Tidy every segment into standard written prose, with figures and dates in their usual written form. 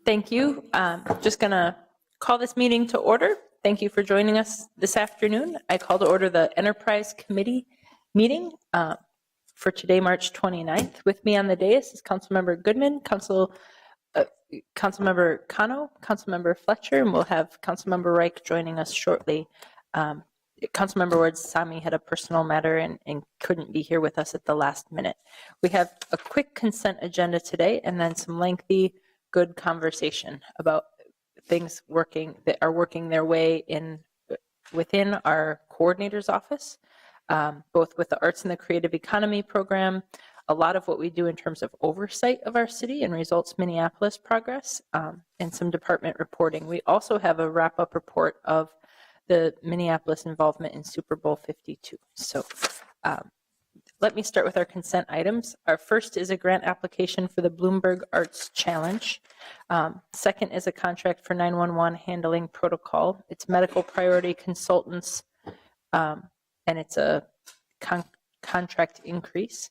Thank you. Just going to call this meeting to order. Thank you for joining us this afternoon. I call to order the Enterprise Committee meeting for today, March 29th. With me on the dais is Councilmember Goodman, Councilmember Cano, Councilmember Fletcher, and we'll have Councilmember Reich joining us shortly. Councilmember Ward Sami had a personal matter and couldn't be here with us at the last minute. We have a quick consent agenda today and then some lengthy, good conversation about things that are working their way within our coordinator's office, both with the Arts and the Creative Economy program, a lot of what we do in terms of oversight of our city and results Minneapolis progress, and some department reporting. We also have a wrap-up report of the Minneapolis involvement in Super Bowl 52. So let me start with our consent items. Our first is a grant application for the Bloomberg Arts Challenge. Second is a contract for 911 handling protocol. It's medical priority consultants, and it's a contract increase.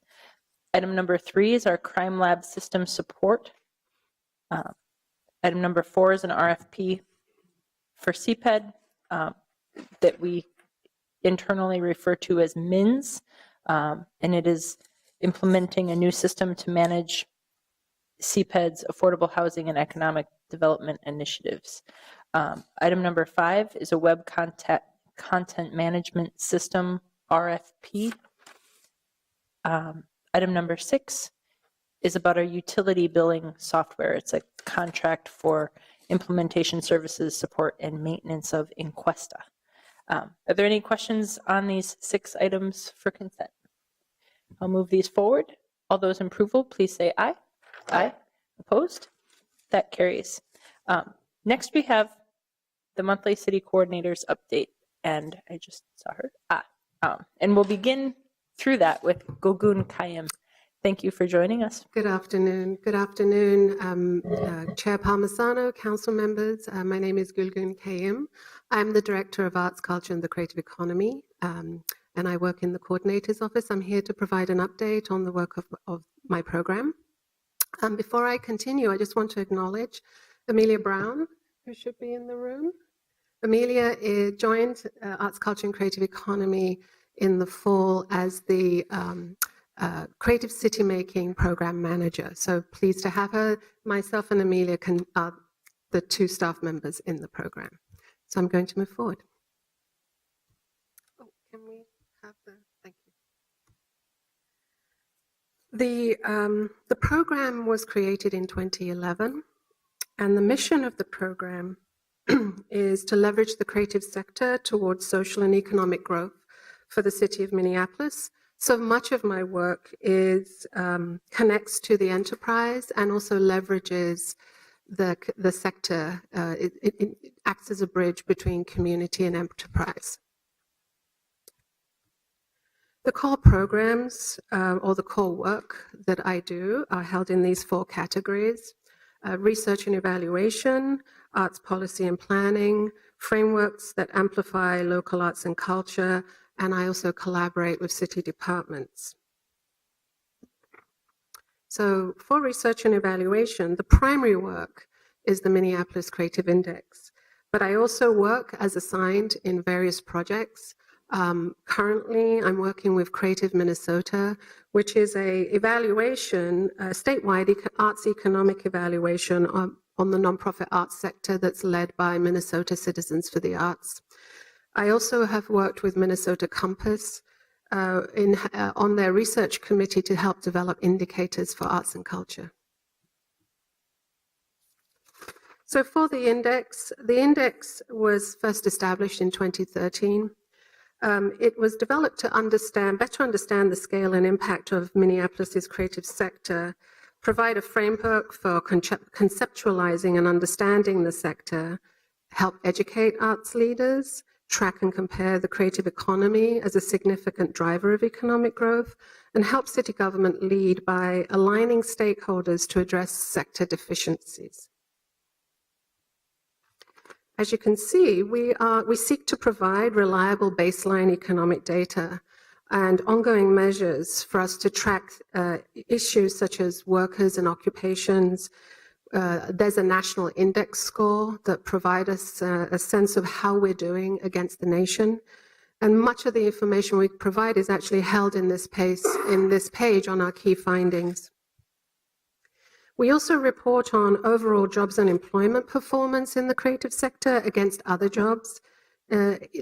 Item number 3 is our crime lab system support. Item number 4 is an RFP for CPED that we internally refer to as MINS, and it is implementing a new system to manage CPED's affordable housing and economic development initiatives. Item number 5 is a web content management system RFP. Item number 6 is about our utility billing software. It's a contract for implementation services, support, and maintenance of Encuesta. Are there any questions on these 6 items for consent? I'll move these forward. All those in approval, please say aye. Aye. Opposed? That carries. Next, we have the monthly city coordinators update, and I just saw her. And we'll begin through that with Gulgun Kayem. Thank you for joining us. Good afternoon. Good afternoon, Chair Palmisano, council members. My name is Gulgun Kayem. I'm the Director of Arts, Culture and the Creative Economy, and I work in the Coordinator's Office. I'm here to provide an update on the work of my program. Before I continue, I just want to acknowledge Amelia Brown, who should be in the room. Amelia joined Arts, Culture and Creative Economy in the fall as the Creative City Making Program Manager. So pleased to have her. Myself and Amelia are the 2 staff members in the program. So I'm going to move forward. Oh, can we have thank you. The program was created in 2011, and the mission of the program is to leverage the creative sector towards social and economic growth for the city of Minneapolis. So much of my work connects to the enterprise and also leverages the sector. It acts as a bridge between community and enterprise. The core programs or the core work that I do are held in these 4 categories: research and evaluation, arts policy and planning, frameworks that amplify local arts and culture, and I also collaborate with city departments. So for research and evaluation, the primary work is the Minneapolis Creative Index, but I also work as assigned in various projects. Currently, I'm working with Creative Minnesota, which is a statewide arts economic evaluation on the nonprofit arts sector that's led by Minnesota Citizens for the Arts. I also have worked with Minnesota Compass on their research committee to help develop indicators for arts and culture. So for the index was first established in 2013. It was developed to better understand the scale and impact of Minneapolis's creative sector, provide a framework for conceptualizing and understanding the sector, help educate arts leaders, track and compare the creative economy as a significant driver of economic growth, and help city government lead by aligning stakeholders to address sector deficiencies. As you can see, we seek to provide reliable baseline economic data and ongoing measures for us to track issues such as workers and occupations, There's a national index score that provides us a sense of how we're doing against the nation. And much of the information we provide is actually held in this page on our key findings. We also report on overall jobs and employment performance in the creative sector against other jobs.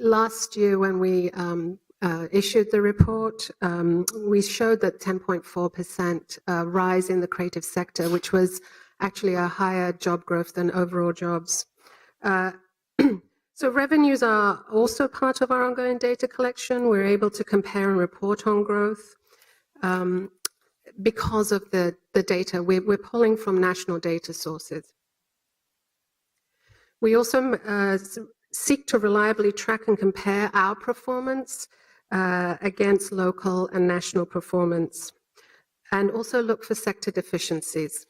Last year, when we issued the report, we showed that 10.4% rise in the creative sector, which was actually a higher job growth than overall jobs. So revenues are also part of our ongoing data collection. We're able to compare and report on growth because of the data. We're pulling from national data sources. We also seek to reliably track and compare our performance against local and national performance, and also look for sector deficiencies.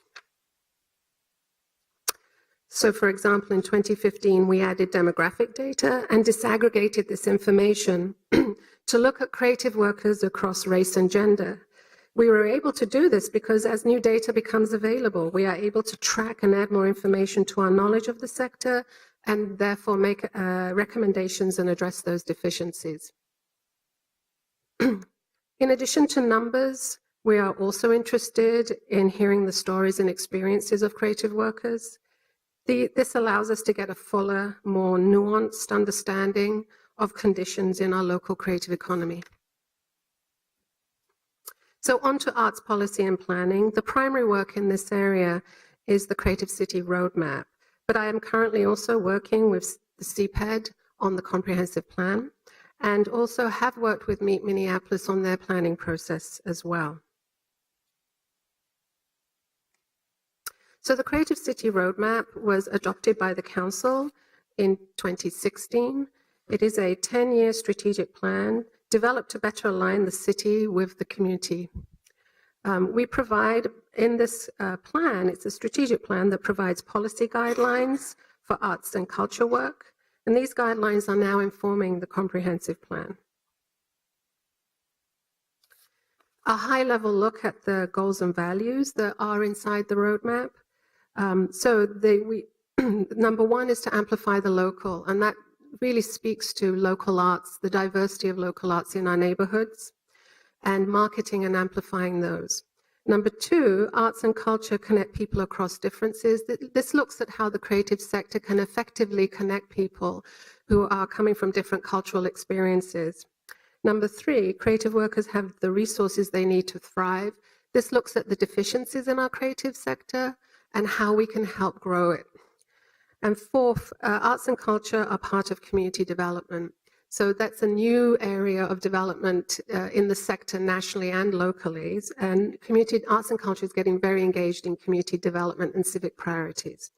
So, for example, in 2015, we added demographic data and disaggregated this information to look at creative workers across race and gender. We were able to do this because as new data becomes available, we are able to track and add more information to our knowledge of the sector and therefore make recommendations and address those deficiencies. In addition to numbers, we are also interested in hearing the stories and experiences of creative workers. This allows us to get a fuller, more nuanced understanding of conditions in our local creative economy. So on to arts policy and planning. The primary work in this area is the Creative City Roadmap, but I am currently also working with the CPED on the comprehensive plan, and also have worked with Meet Minneapolis on their planning process as well. So the Creative City Roadmap was adopted by the Council in 2016. It is a 10-year strategic plan developed to better align the city with the community. We provide, in this plan, it's a strategic plan that provides policy guidelines for arts and culture work, and these guidelines are now informing the comprehensive plan. A high-level look at the goals and values that are inside the roadmap. Number one is to amplify the local, and that really speaks to local arts, the diversity of local arts in our neighborhoods, and marketing and amplifying those. Number two, arts and culture connect people across differences. This looks at how the creative sector can effectively connect people who are coming from different cultural experiences. Number three, creative workers have the resources they need to thrive. This looks at the deficiencies in our creative sector and how we can help grow it. And fourth, arts and culture are part of community development. So that's a new area of development in the sector nationally and locally. And arts and culture is getting very engaged in community development and civic priorities.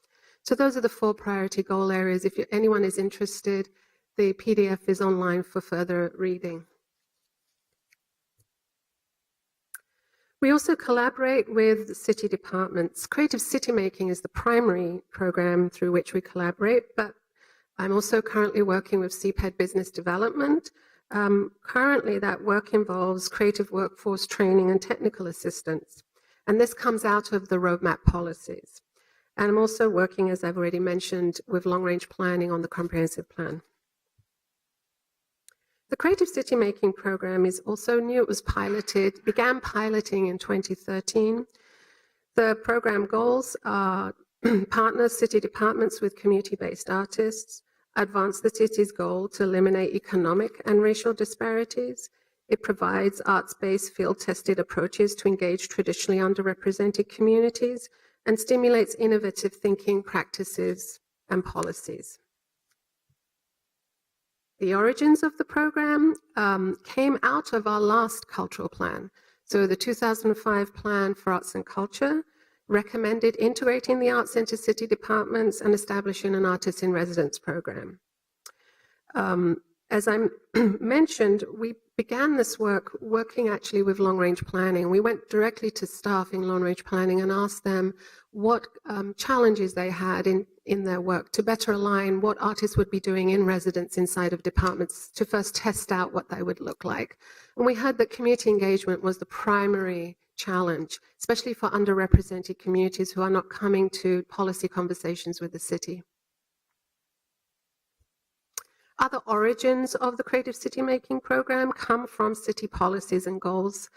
So those are the 4 priority goal areas. If anyone is interested, the PDF is online for further reading. We also collaborate with city departments. Creative City Making is the primary program through which we collaborate, but I'm also currently working with CPED Business Development. Currently, that work involves creative workforce training and technical assistance, and this comes out of the roadmap policies. And I'm also working, as I've already mentioned, with long-range planning on the comprehensive plan. The Creative City Making program is also new. It was began piloting in 2013. The program goals are partner city departments with community-based artists, advance the city's goal to eliminate economic and racial disparities. It provides arts-based field-tested approaches to engage traditionally underrepresented communities and stimulates innovative thinking, practices, and policies. The origins of the program came out of our last cultural plan. So the 2005 Plan for Arts and Culture recommended integrating the arts into city departments and establishing an artist in residence program. As I mentioned, we began this work working actually with long-range planning. We went directly to staff in long-range planning and asked them what challenges they had in their work to better align what artists would be doing in residence inside of departments to first test out what they would look like. And we heard that community engagement was the primary challenge, especially for underrepresented communities who are not coming to policy conversations with the city. Other origins of the Creative City Making program come from city policies and goals.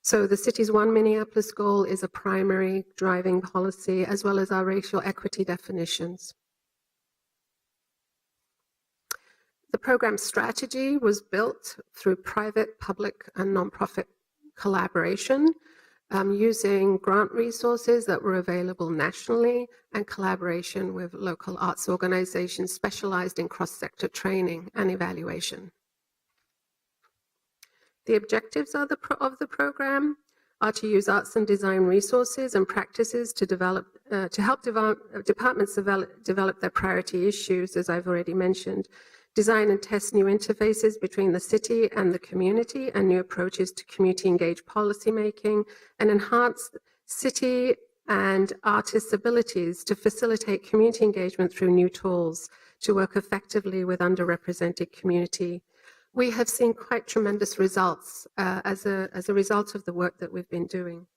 So the city's One Minneapolis goal is a primary driving policy, as well as our racial equity definitions. The program strategy was built through private, public, and nonprofit collaboration, using grant resources that were available nationally and collaboration with local arts organizations specialized in cross-sector training and evaluation. The objectives of the program are to use arts and design resources and practices to help departments develop their priority issues, as I've already mentioned, design and test new interfaces between the city and the community and new approaches to community-engaged policymaking, and enhance city and artists' abilities to facilitate community engagement through new tools to work effectively with underrepresented community. We have seen quite tremendous results as a result of the work that we've been doing.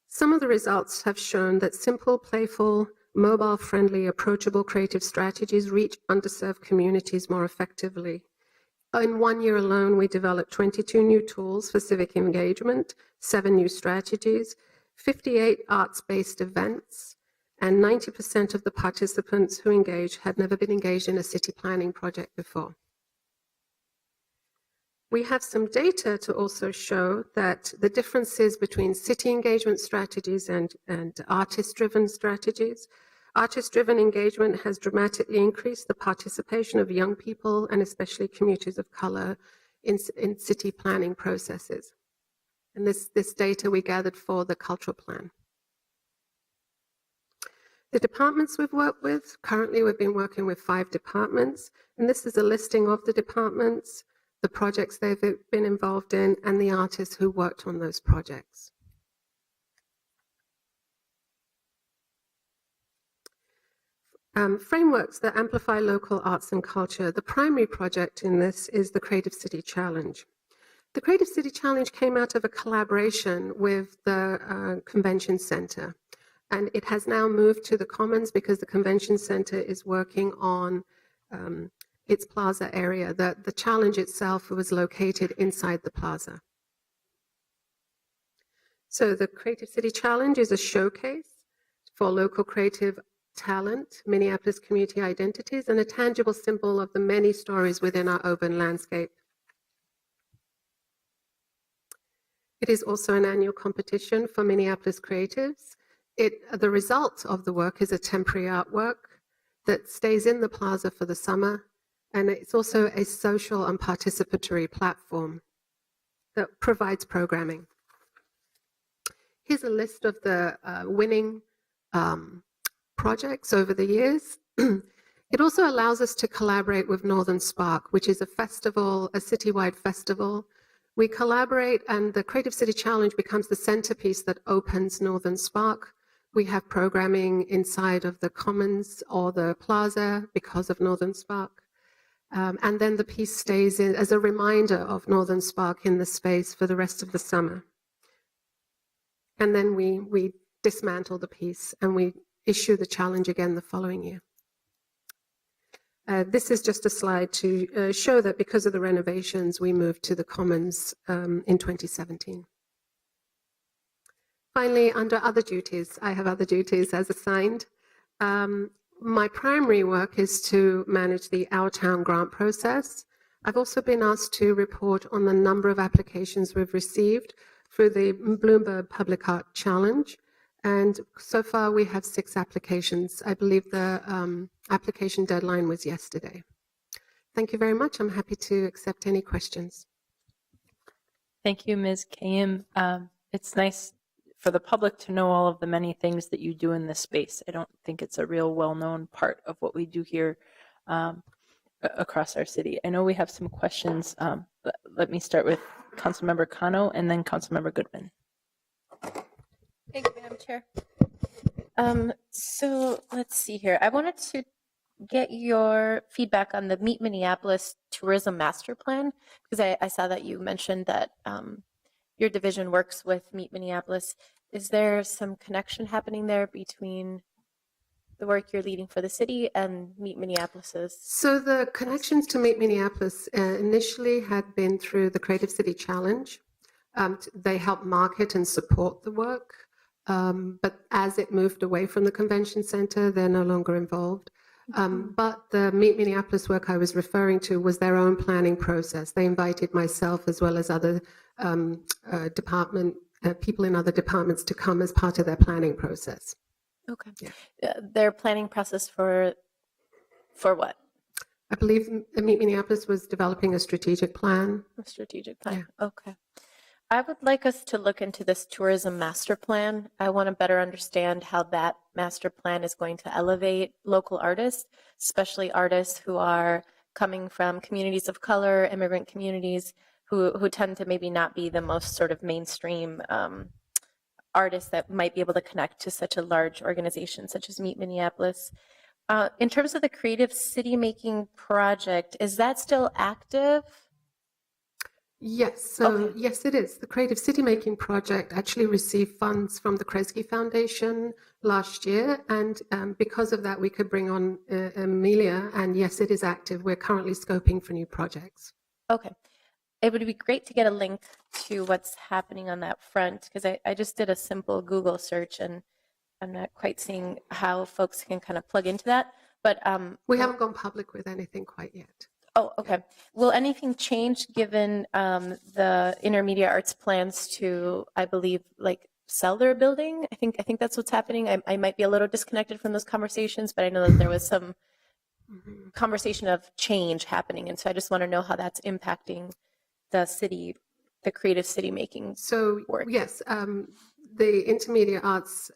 Some of the results have shown that simple, playful, mobile-friendly, approachable creative strategies reach underserved communities more effectively. In 1 year alone, we developed 22 new tools for civic engagement, 7 new strategies, 58 arts-based events, and 90% of the participants who engaged had never been engaged in a city planning project before. We have some data to also show that the differences between city engagement strategies and artist-driven strategies. Artist-driven engagement has dramatically increased the participation of young people and especially communities of color in city planning processes. And this data we gathered for the cultural plan. The departments we've worked with, currently we've been working with 5 departments, and this is a listing of the departments, the projects they've been involved in, and the artists who worked on those projects. Frameworks that amplify local arts and culture. The primary project in this is the Creative City Challenge. The Creative City Challenge came out of a collaboration with the Convention Center, and it has now moved to the Commons because the Convention Center is working on its plaza area. The challenge itself was located inside the plaza. So the Creative City Challenge is a showcase for local creative talent, Minneapolis community identities, and a tangible symbol of the many stories within our urban landscape. It is also an annual competition for Minneapolis creatives. The result of the work is a temporary artwork that stays in the plaza for the summer, and it's also a social and participatory platform that provides programming. Here's a list of the winning projects over the years. It also allows us to collaborate with Northern Spark, which is a festival, a citywide festival. We collaborate, and the Creative City Challenge becomes the centerpiece that opens Northern Spark. We have programming inside of the Commons or the Plaza because of Northern Spark. And then the piece stays in as a reminder of Northern Spark in the space for the rest of the summer. And then we dismantle the piece and we issue the challenge again the following year. This is just a slide to show that because of the renovations, we moved to the Commons in 2017. Finally, under other duties, I have other duties as assigned. My primary work is to manage the Our Town grant process. I've also been asked to report on the number of applications we've received through the Bloomberg Public Art Challenge. And so far we have 6 applications. I believe the application deadline was yesterday. Thank you very much. I'm happy to accept any questions. Thank you, Ms. Kayem. It's nice for the public to know all of the many things that you do in this space. I don't think it's a real well-known part of what we do here across our city. I know we have some questions. Let me start with Councilmember Cano and then Councilmember Goodman. Thank you, Madam Chair. So let's see here. I wanted to get your feedback on the Meet Minneapolis Tourism Master Plan, because I saw that you mentioned that your division works with Meet Minneapolis. Is there some connection happening there between the work you're leading for the city and Meet Minneapolis's? So the connections to Meet Minneapolis initially had been through the Creative City Challenge. They helped market and support the work, but as it moved away from the convention center, they're no longer involved. But the Meet Minneapolis work I was referring to was their own planning process. They invited myself as well as other people in other departments to come as part of their planning process. Okay. Yeah. Their planning process for what? I believe Meet Minneapolis was developing a strategic plan. A strategic plan. Yeah. Okay. I would like us to look into this tourism master plan. I want to better understand how that master plan is going to elevate local artists, especially artists who are coming from communities of color, immigrant communities who tend to maybe not be the most sort of mainstream artists that might be able to connect to such a large organization such as Meet Minneapolis. In terms of the Creative City Making Project, is that still active? Yes, so yes, it is. The Creative City Making Project actually received funds from the Kresge Foundation last year, and because of that, we could bring on Amelia, and yes, it is active. We're currently scoping for new projects. Okay. It would be great to get a link to what's happening on that front, because I just did a simple Google search, and I'm not quite seeing how folks can kind of plug into that. But we haven't gone public with anything quite yet. Oh, okay. Will anything change given the Intermedia Arts plans to, I believe, like sell their building? I think that's what's happening. I might be a little disconnected from those conversations, but I know that there was some conversation of change happening, and so I just want to know how that's impacting the city, the creative city making. So work. Yes, the Intermedia Arts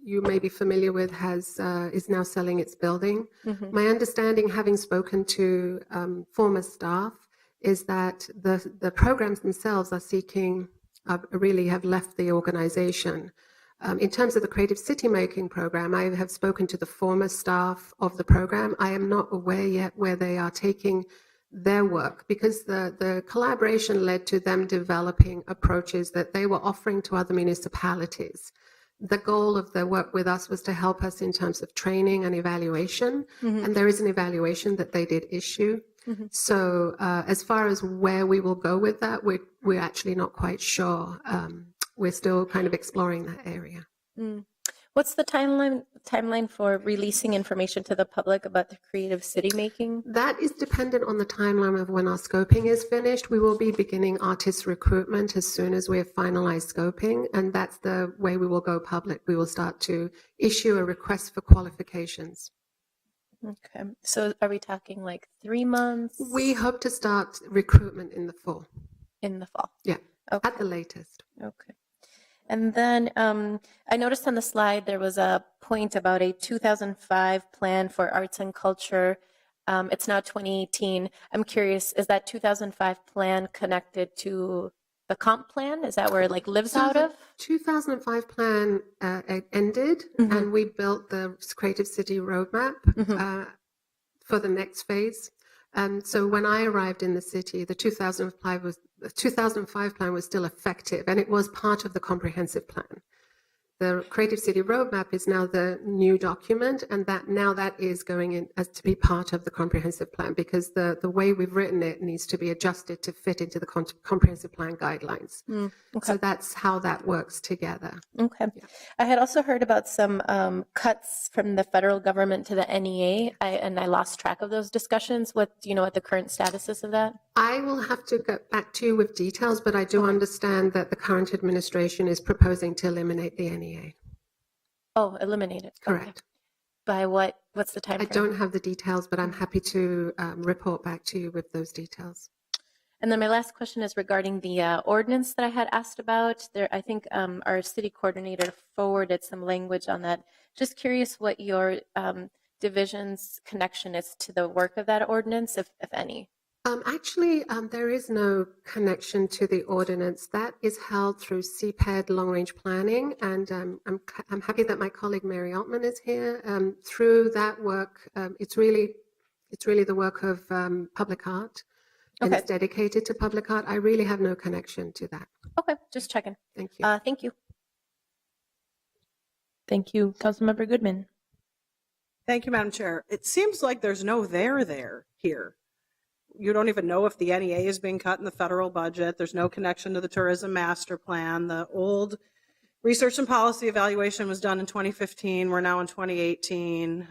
you may be familiar with is now selling its building. My understanding, having spoken to former staff, is that the programs themselves are seeking, really have left the organization. In terms of the Creative City Making program, I have spoken to the former staff of the program. I am not aware yet where they are taking their work, because the collaboration led to them developing approaches that they were offering to other municipalities. The goal of their work with us was to help us in terms of training and evaluation, and there is an evaluation that they did issue. So as far as where we will go with that, we're actually not quite sure. We're still kind of exploring that area. What's the timeline for releasing information to the public about the creative city making? That is dependent on the timeline of when our scoping is finished. We will be beginning artist recruitment as soon as we have finalized scoping, and that's the way we will go public. We will start to issue a request for qualifications. Okay, so are we talking like 3 months? We hope to start recruitment in the fall. In the fall? Yeah, okay. At the latest. Okay. And then I noticed on the slide there was a point about a 2005 plan for arts and culture. It's now 2018. I'm curious, is that 2005 plan connected to the comp plan? Is that where it like lives out of? 2005 plan ended, and we built the Creative City Roadmap for the next phase. So when I arrived in the city, the 2005 plan was still effective, and it was part of the comprehensive plan. The Creative City Roadmap is now the new document, and that is going in as to be part of the comprehensive plan, because the way we've written it needs to be adjusted to fit into the comprehensive plan guidelines. Okay. So that's how that works together. Okay. Yeah. I had also heard about some cuts from the federal government to the NEA, and I lost track of those discussions. Do you know what the current status is of that? I will have to get back to you with details, but I do understand that the current administration is proposing to eliminate the NEA. Oh, eliminate it. Correct. Okay. By what? What's the time frame? I don't have the details, but I'm happy to report back to you with those details. And then my last question is regarding the ordinance that I had asked about. I think our city coordinator forwarded some language on that. Just curious what your division's connection is to the work of that ordinance, if any. Actually, there is no connection to the ordinance. That is held through CPED long-range planning, and I'm happy that my colleague Mary Altman is here. Through that work, it's really the work of public art. and Okay. it's dedicated to public art. I really have no connection to that. Okay, just checking. Thank you. Thank you. Thank you. Councilmember Goodman. Thank you, Madam Chair. It seems like there's no there here. You don't even know if the NEA is being cut in the federal budget. There's no connection to the tourism master plan. The old research and policy evaluation was done in 2015. We're now in 2018.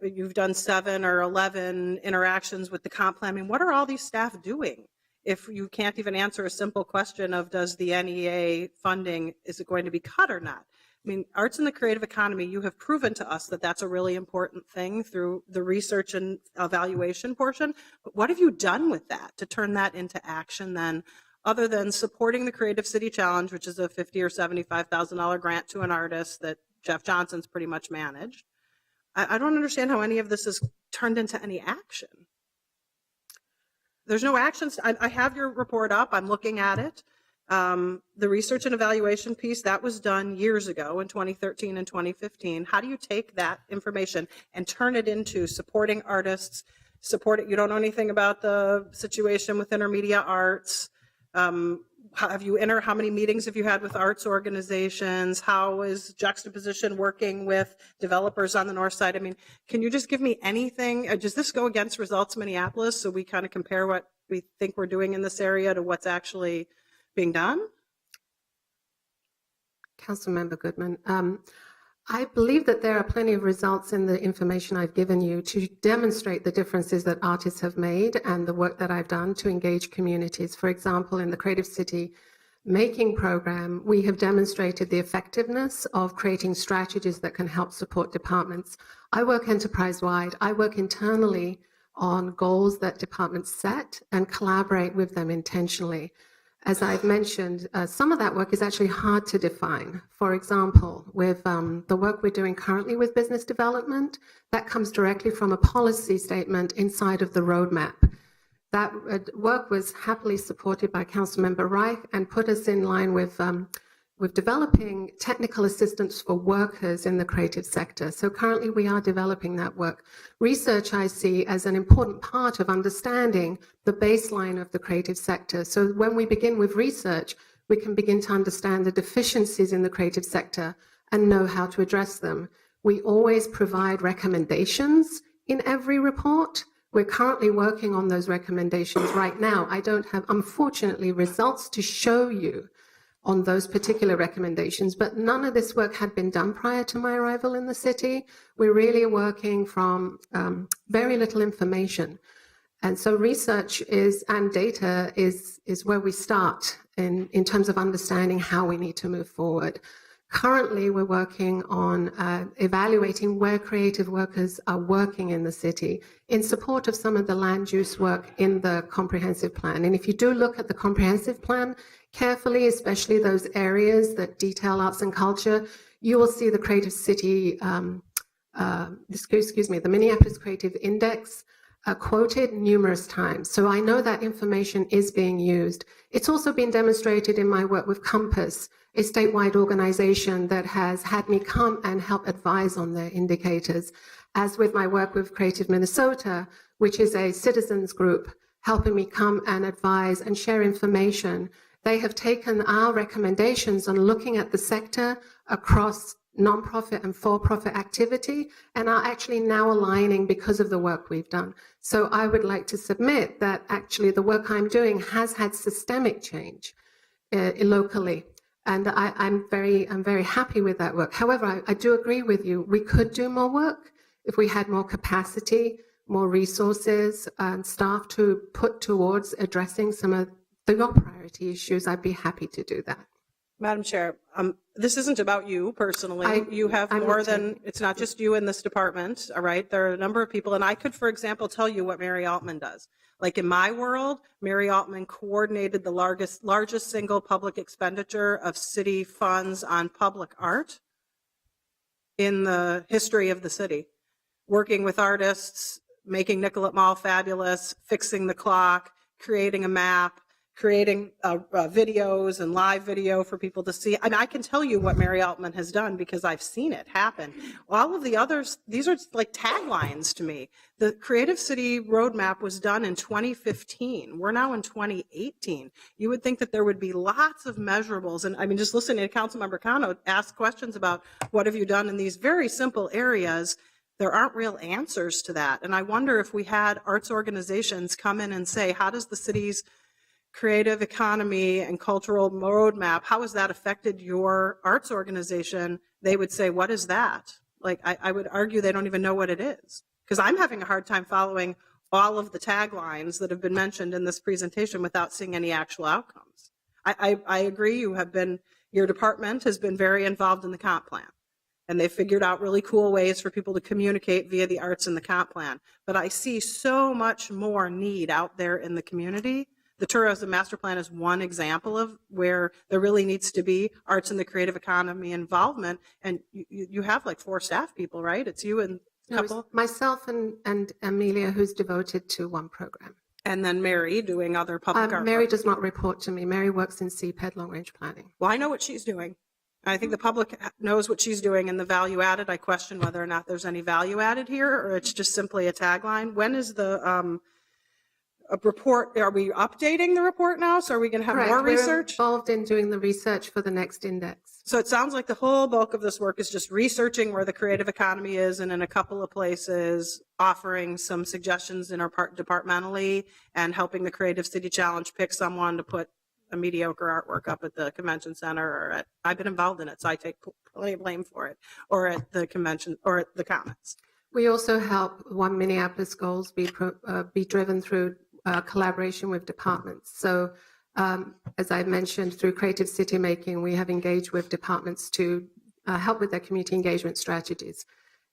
You've done 7 or 11 interactions with the comp plan. I mean, what are all these staff doing if you can't even answer a simple question of does the NEA funding, is it going to be cut or not? I mean, arts and the creative economy, you have proven to us that that's a really important thing through the research and evaluation portion. But what have you done with that to turn that into action then, other than supporting the Creative City Challenge, which is a $50,000 or $75,000 grant to an artist that Jeff Johnson's pretty much managed? I don't understand how any of this is turned into any action. There's no actions. I have your report up. I'm looking at it. The research and evaluation piece, that was done years ago in 2013 and 2015. How do you take that information and turn it into supporting artists, you don't know anything about the situation with intermedia arts. How many meetings have you had with arts organizations? How is Juxtaposition working with developers on the north side? I mean, can you just give me anything? Does this go against Results Minneapolis so we kind of compare what we think we're doing in this area to what's actually being done? Councilmember Goodman, I believe that there are plenty of results in the information I've given you to demonstrate the differences that artists have made and the work that I've done to engage communities. For example, in the Creative City Making program, we have demonstrated the effectiveness of creating strategies that can help support departments. I work enterprise-wide. I work internally on goals that departments set and collaborate with them intentionally. As I've mentioned, some of that work is actually hard to define. For example, with the work we're doing currently with business development, that comes directly from a policy statement inside of the roadmap. That work was happily supported by Councilmember Reich and put us in line with developing technical assistance for workers in the creative sector. So currently we are developing that work. Research I see as an important part of understanding the baseline of the creative sector. So when we begin with research, we can begin to understand the deficiencies in the creative sector and know how to address them. We always provide recommendations in every report. We're currently working on those recommendations right now. I don't have, unfortunately, results to show you on those particular recommendations, but none of this work had been done prior to my arrival in the city. We're really working from very little information. And so research and data is where we start in terms of understanding how we need to move forward. Currently, we're working on evaluating where creative workers are working in the city in support of some of the land use work in the comprehensive plan. And if you do look at the comprehensive plan carefully, especially those areas that detail arts and culture, you will see the Creative City, the Minneapolis Creative Index quoted numerous times. So I know that information is being used. It's also been demonstrated in my work with Compass, a statewide organization that has had me come and help advise on their indicators, as with my work with Creative Minnesota, which is a citizens group helping me come and advise and share information. They have taken our recommendations on looking at the sector across nonprofit and for-profit activity and are actually now aligning because of the work we've done. So I would like to submit that actually the work I'm doing has had systemic change locally. And I'm very happy with that work. However, I do agree with you. We could do more work if we had more capacity, more resources, and staff to put towards addressing some of the priority issues. I'd be happy to do that. Madam Chair, this isn't about you personally. You have more than, it's not just you in this department, all right? There are a number of people, and I could, for example, tell you what Mary Altman does. Like in my world, Mary Altman coordinated the largest single public expenditure of city funds on public art in the history of the city, working with artists, making Nicollet Mall fabulous, fixing the clock, creating a map, creating videos and live video for people to see. I mean, I can tell you what Mary Altman has done because I've seen it happen. All of the others, these are like taglines to me. The Creative City Roadmap was done in 2015. We're now in 2018. You would think that there would be lots of measurables. And I mean, just listening to Councilmember Cano ask questions about what have you done in these very simple areas, there aren't real answers to that. And I wonder if we had arts organizations come in and say, how does the city's creative economy and cultural roadmap, how has that affected your arts organization? They would say, what is that? Like, I would argue they don't even know what it is, because I'm having a hard time following all of the taglines that have been mentioned in this presentation without seeing any actual outcomes. I agree, your department has been very involved in the comp plan, and they've figured out really cool ways for people to communicate via the arts in the comp plan. But I see so much more need out there in the community. The tourism master plan is one example of where there really needs to be arts in the creative economy involvement. And you have like 4 staff people, right? It's you and a couple? It's myself and Amelia, who's devoted to one program. And then Mary doing other public art. Mary does not report to me. Mary works in CPED long range planning. Well, I know what she's doing. I think the public knows what she's doing, and the value added, I question whether or not there's any value added here, or it's just simply a tagline. When is the a report, are we updating the report now? So are we going to have Correct. more We're research? involved in doing the research for the next index. So it sounds like the whole bulk of this work is just researching where the creative economy is, and in a couple of places offering some suggestions in our part departmentally, and helping the Creative City Challenge pick someone to put a mediocre artwork up at the convention center, or at, I've been involved in it, so I take plenty of blame for it, or at the convention, or at the Commons. We also help One Minneapolis goals be driven through collaboration with departments. So as I mentioned, through creative city making, we have engaged with departments to help with their community engagement strategies.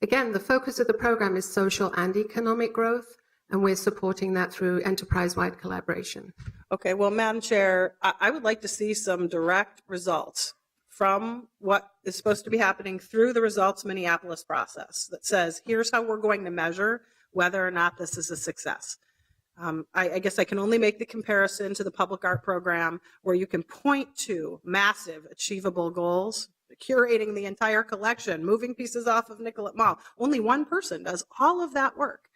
Again, the focus of the program is social and economic growth, and we're supporting that through enterprise-wide collaboration. Okay, well, Madam Chair, I would like to see some direct results from what is supposed to be happening through the Results Minneapolis process that says, here's how we're going to measure whether or not this is a success. I guess I can only make the comparison to the public art program, where you can point to massive achievable goals, curating the entire collection, moving pieces off of Nicollet Mall. Only one person does all of that work.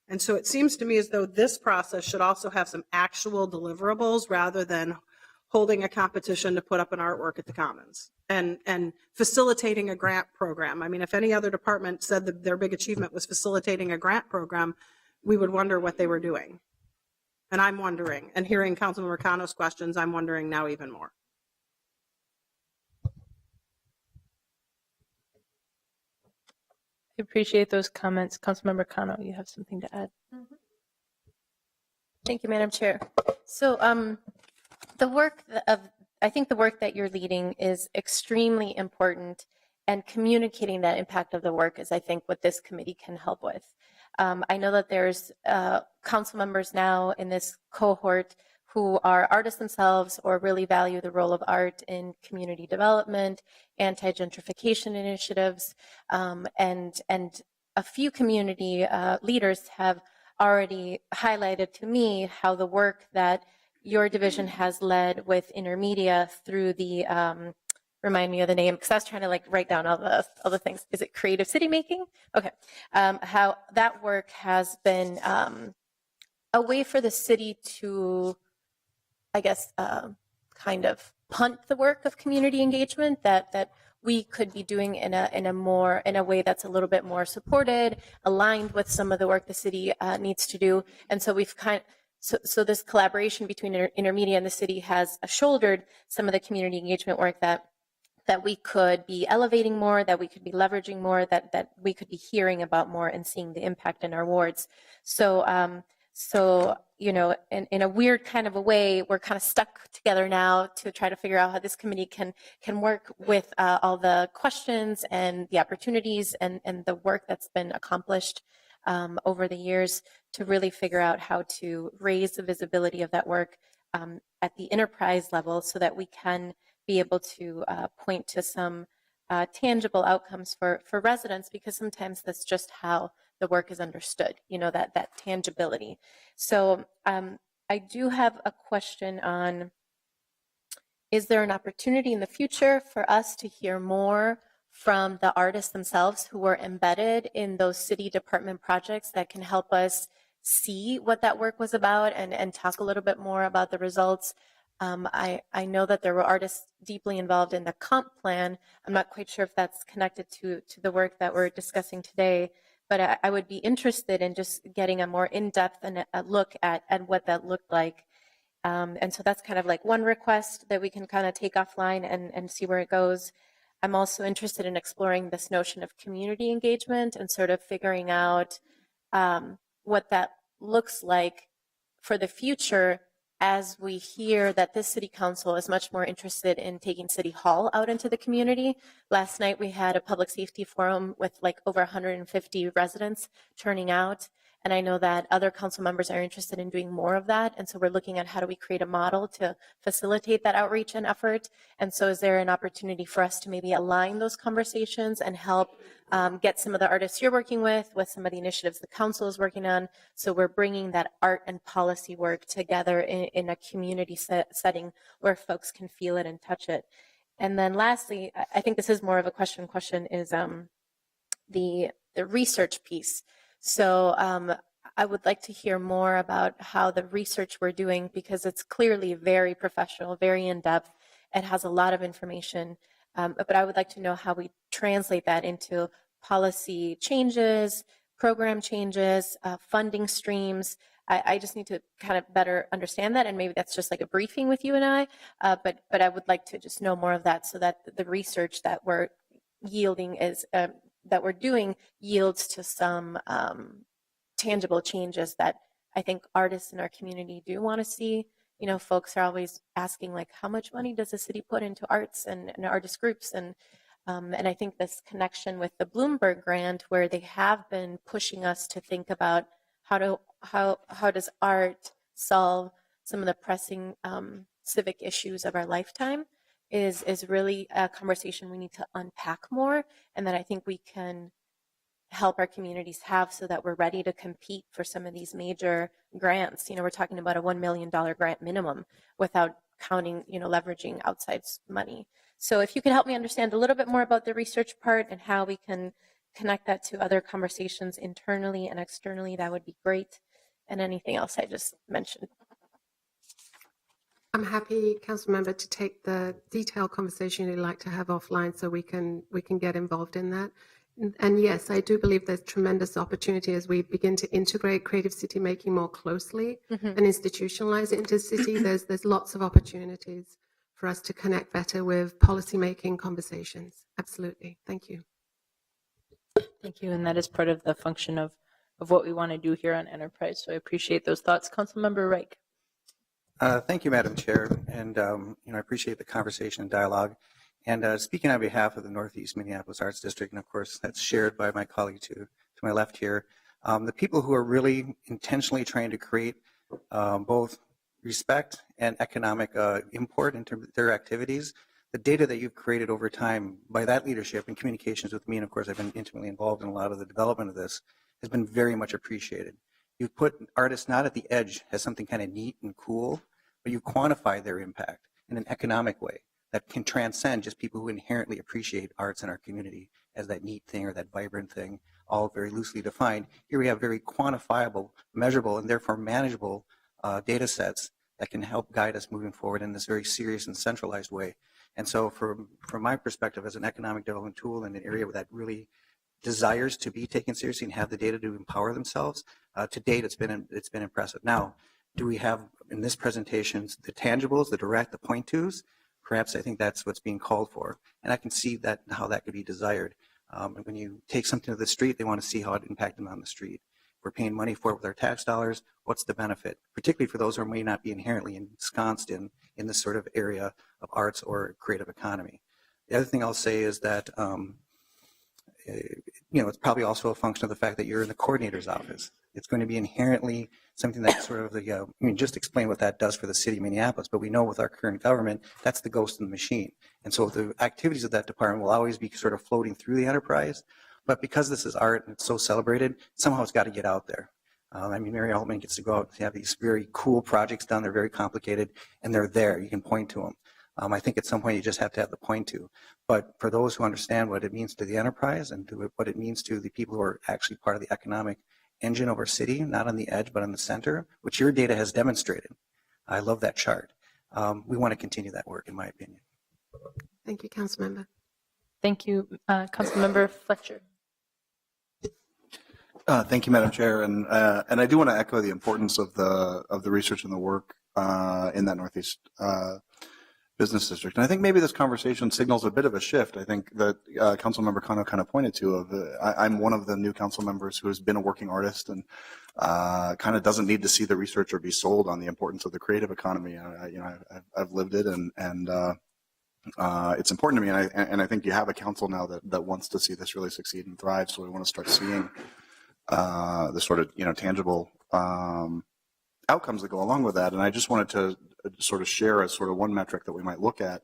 And so it seems to me as though this process should also have some actual deliverables rather than holding a competition to put up an artwork at the Commons and facilitating a grant program. I mean, if any other department said that their big achievement was facilitating a grant program, we would wonder what they were doing. And I'm wondering, and hearing Councilmember Cano's questions, I'm wondering now even more. I appreciate those comments. Councilmember Cano, you have something to add? Thank you, Madam Chair. So I think the work that you're leading is extremely important, and communicating that impact of the work is, I think, what this committee can help with. I know that there's council members now in this cohort who are artists themselves or really value the role of art in community development, anti-gentrification initiatives, and a few community leaders have already highlighted to me how the work that your division has led with Intermedia through the remind me of the name, because I was trying to like write down all the things. Is it creative city making? Okay. How that work has been a way for the city to, I guess, kind of punt the work of community engagement that we could be doing in a way that's a little bit more supported, aligned with some of the work the city needs to do. And so we've so this collaboration between Intermedia and the city has shouldered some of the community engagement work that we could be elevating more, that we could be leveraging more, that we could be hearing about more and seeing the impact in our wards. So you know, in a weird kind of a way, we're kind of stuck together now to try to figure out how this committee can work with all the questions and the opportunities and the work that's been accomplished over the years to really figure out how to raise the visibility of that work at the enterprise level so that we can be able to point to some tangible outcomes for residents, because sometimes that's just how the work is understood, you know, that tangibility. So I I do have a question on, is there an opportunity in the future for us to hear more from the artists themselves who were embedded in those city department projects that can help us see what that work was about and talk a little bit more about the results? I know that there were artists deeply involved in the comp plan. I'm not quite sure if that's connected to the work that we're discussing today, but I would be interested in just getting a more in-depth and a look at what that looked like. And so that's kind of like one request that we can kind of take offline and see where it goes. I'm also interested in exploring this notion of community engagement and sort of figuring out what that looks like for the future as we hear that this city council is much more interested in taking City Hall out into the community. Last night we had a public safety forum with like over 150 residents turning out. And I know that other council members are interested in doing more of that. And so we're looking at how do we create a model to facilitate that outreach and effort. And so is there an opportunity for us to maybe align those conversations and help get some of the artists you're working with some of the initiatives the council is working on? So we're bringing that art and policy work together in a community setting where folks can feel it and touch it. And then lastly, I think this is more of a question is the research piece. So I would like to hear more about how the research we're doing, because it's clearly very professional, very in-depth. It has a lot of information, but I would like to know how we translate that into policy changes, program changes, funding streams. I just need to kind of better understand that, and maybe that's just like a briefing with you and I, but I would like to just know more of that so that the research that we're yielding is that we're doing yields to some tangible changes that I think artists in our community do want to see. You know, folks are always asking, like, how much money does the city put into arts and artist groups? And I think this connection with the Bloomberg grant, where they have been pushing us to think about how does art solve some of the pressing civic issues of our lifetime, is really a conversation we need to unpack more, and that I think we can help our communities have so that we're ready to compete for some of these major grants. You know, we're talking about a $1 million grant minimum without counting, you know, leveraging outside money. So if you could help me understand a little bit more about the research part and how we can connect that to other conversations internally and externally, that would be great. And anything else I just mentioned. I'm happy, Council Member, to take the detailed conversation you'd like to have offline so we can get involved in that. And yes, I do believe there's tremendous opportunity as we begin to integrate creative city making more closely and institutionalize it into city. There's lots of opportunities for us to connect better with policymaking conversations. Absolutely. Thank you. Thank you. And that is part of the function of what we want to do here on Enterprise. So I appreciate those thoughts. Councilmember Reich. Thank you, Madam Chair, and I appreciate the conversation and dialogue. And speaking on behalf of the Northeast Minneapolis Arts District, and of course that's shared by my colleague to my left here, the people who are really intentionally trying to create both respect and economic import into their activities, the data that you've created over time by that leadership and communications with me, and of course I've been intimately involved in a lot of the development of this, has been very much appreciated. You've put artists not at the edge as something kind of neat and cool, but you quantify their impact in an economic way that can transcend just people who inherently appreciate arts in our community as that neat thing or that vibrant thing, all very loosely defined. Here we have very quantifiable, measurable, and therefore manageable data sets that can help guide us moving forward in this very serious and centralized way. And so from my perspective as an economic development tool in an area that really desires to be taken seriously and have the data to empower themselves, to date it's been impressive. Now, do we have in this presentation the tangibles, the direct, the point twos? Perhaps I think that's what's being called for, and I can see that how that could be desired. And when you take something to the street, they want to see how it impacted them on the street. We're paying money for it with our tax dollars. What's the benefit, particularly for those who may not be inherently ensconced in this sort of area of arts or creative economy? The other thing I'll say is that it's probably also a function of the fact that you're in the coordinator's office. It's going to be inherently something that sort of just explain what that does for the city of Minneapolis, but we know with our current government, that's the ghost in the machine. And so the activities of that department will always be sort of floating through the enterprise, but because this is art and it's so celebrated, somehow it's got to get out there. I mean, Mary Altman gets to go out and have these very cool projects done. They're very complicated, and they're there. You can point to them. I think at some point you just have to have the point to. But for those who understand what it means to the enterprise and to what it means to the people who are actually part of the economic engine of our city, not on the edge, but on the center, which your data has demonstrated. I love that chart. We want to continue that work, in my opinion. Thank you, Councilmember. Thank you, Councilmember Fletcher. Thank you, Madam Chair, and I do want to echo the importance of the research and the work in that Northeast Business District. And I think maybe this conversation signals a bit of a shift. I think that Councilmember Kano kind of pointed to. I'm one of the new council members who has been a working artist and kind of doesn't need to see the research or be sold on the importance of the creative economy. I've lived it, and it's important to me. And I think you have a council now that wants to see this really succeed and thrive. So we want to start seeing the sort of tangible outcomes that go along with that. And I just wanted to sort of share as sort of one metric that we might look at.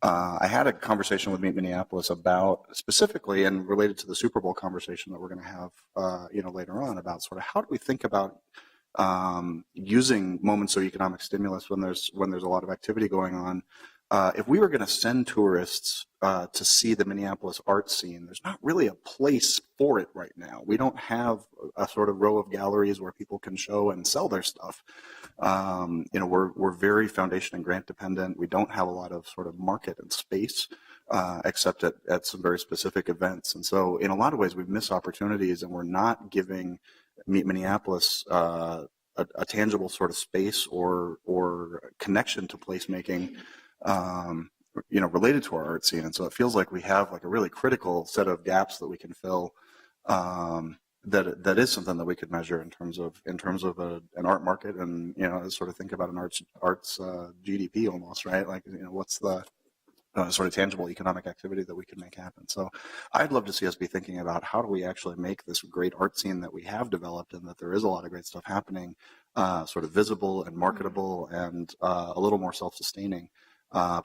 I had a conversation with Meet Minneapolis about specifically and related to the Super Bowl conversation that we're going to have later on about sort of how do we think about using moments of economic stimulus when there's a lot of activity going on. If we were going to send tourists to see the Minneapolis art scene, there's not really a place for it right now. We don't have a sort of row of galleries where people can show and sell their stuff. We're very foundation and grant dependent. We don't have a lot of sort of market and space, except at some very specific events. And so in a lot of ways, we've missed opportunities, and we're not giving Meet Minneapolis a tangible sort of space or connection to placemaking related to our art scene. And so it feels like we have like a really critical set of gaps that we can fill that is something that we could measure in terms of an art market, and sort of think about an arts GDP almost, right? Like what's the sort of tangible economic activity that we can make happen. So I'd love to see us be thinking about how do we actually make this great art scene that we have developed and that there is a lot of great stuff happening sort of visible and marketable and a little more self-sustaining.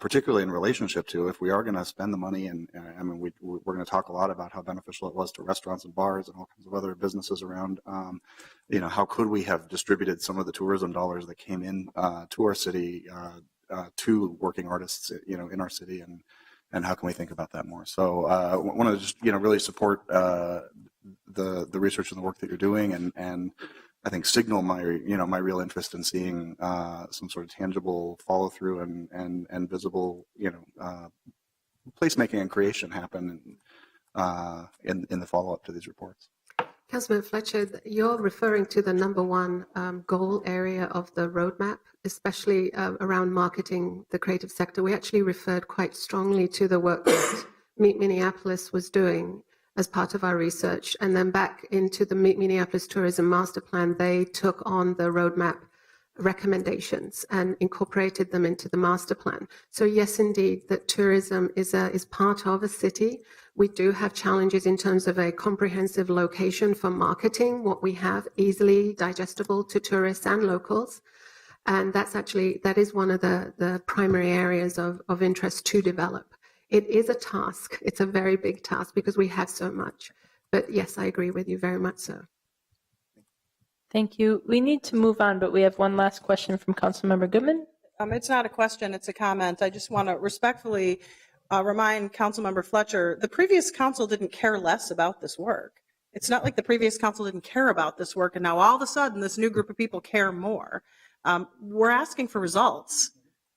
Particularly in relationship to if we are going to spend the money, and I mean, we're going to talk a lot about how beneficial it was to restaurants and bars and all kinds of other businesses around. How could we have distributed some of the tourism dollars that came in to our city to working artists, in our city, and how can we think about that more? So I want to just really support the research and the work that you're doing, and I think signal my real interest in seeing some sort of tangible follow through and visible placemaking and creation happen in the follow up to these reports. Councilman Fletcher, you're referring to the number one goal area of the roadmap, especially around marketing the creative sector. We actually referred quite strongly to the work that Meet Minneapolis was doing as part of our research. And then back into the Meet Minneapolis Tourism Master Plan, they took on the roadmap recommendations and incorporated them into the master plan. So yes, indeed, that tourism is part of a city. We do have challenges in terms of a comprehensive location for marketing, what we have easily digestible to tourists and locals. And that is one of the primary areas of interest to develop. It is a task. It's a very big task because we have so much. But yes, I agree with you very much so. Thank you. We need to move on, but we have one last question from Councilmember Goodman. It's not a question, it's a comment. I just want to respectfully remind Councilmember Fletcher, the previous council didn't care less about this work. It's not like the previous council didn't care about this work, and now all of a sudden this new group of people care more. We're asking for results,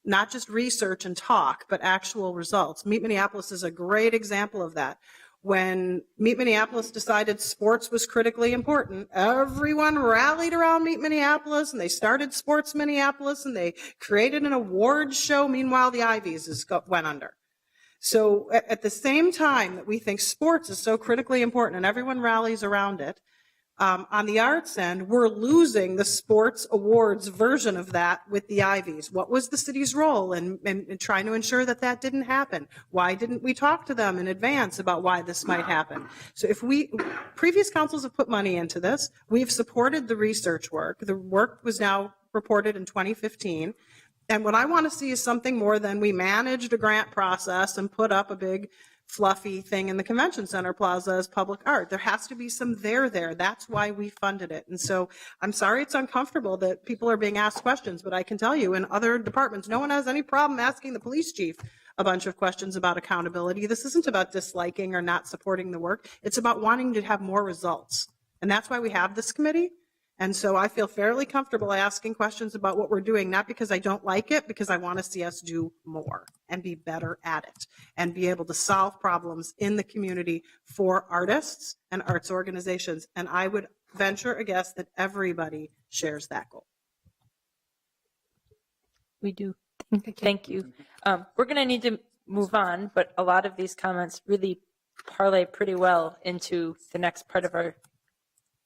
not just research and talk, but actual results. Meet Minneapolis is a great example of that. When Meet Minneapolis decided sports was critically important, everyone rallied around Meet Minneapolis, and they started Sports Minneapolis, and they created an awards show. Meanwhile, the Ivies went under. So at the same time that we think sports is so critically important and everyone rallies around it, on the arts end, we're losing the sports awards version of that with the Ivies. What was the city's role in trying to ensure that that didn't happen? Why didn't we talk to them in advance about why this might happen? So previous councils have put money into this. We've supported the research work. The work was now reported in 2015. And what I want to see is something more than we managed a grant process and put up a big fluffy thing in the convention center plaza as public art. There has to be some there. That's why we funded it. And so I'm sorry it's uncomfortable that people are being asked questions, but I can tell you in other departments, no one has any problem asking the police chief a bunch of questions about accountability. This isn't about disliking or not supporting the work. It's about wanting to have more results. And that's why we have this committee. And so I feel fairly comfortable asking questions about what we're doing, not because I don't like it, because I want to see us do more and be better at it and be able to solve problems in the community for artists and arts organizations. And I would venture a guess that everybody shares that goal. We do. Thank you. We're going to need to move on, but a lot of these comments really parlay pretty well into the next part of our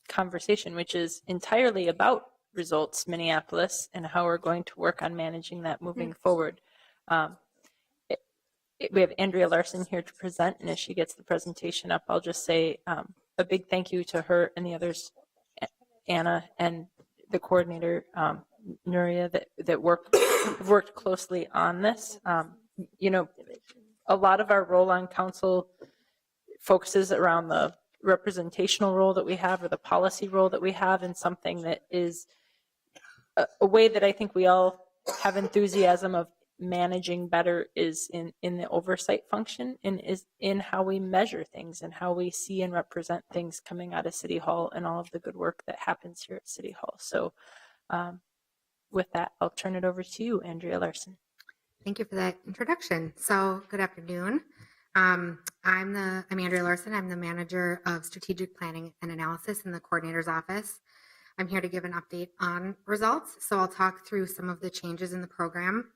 conversation, which is entirely about results Minneapolis and how we're going to work on managing that moving forward. We have Andrea Larson here to present, and as she gets the presentation up, I'll just say a big thank you to her and the others, Anna and the coordinator, Nuria, that have worked closely on this. You know, a lot of our role on council focuses around the representational role that we have or the policy role that we have, and something that is a way that I think we all have enthusiasm of managing better is in the oversight function, and is in how we measure things and how we see and represent things coming out of City Hall and all of the good work that happens here at City Hall. So with that, I'll turn it over to you, Andrea Larson. Thank you for that introduction. So good afternoon. I'm Andrea Larson. I'm the manager of strategic planning and analysis in the coordinator's office. I'm here to give an update on results. So I'll talk through some of the changes in the program,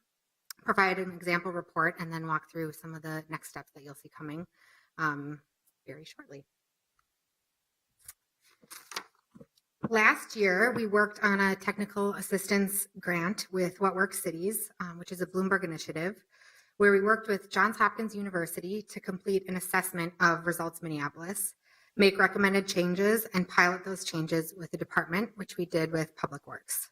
provide an example report, and then walk through some of the next steps that you'll see coming very shortly. Last year, we worked on a technical assistance grant with What Works Cities, which is a Bloomberg initiative, where we worked with Johns Hopkins University to complete an assessment of Results Minneapolis, make recommended changes, and pilot those changes with the department, which we did with Public Works.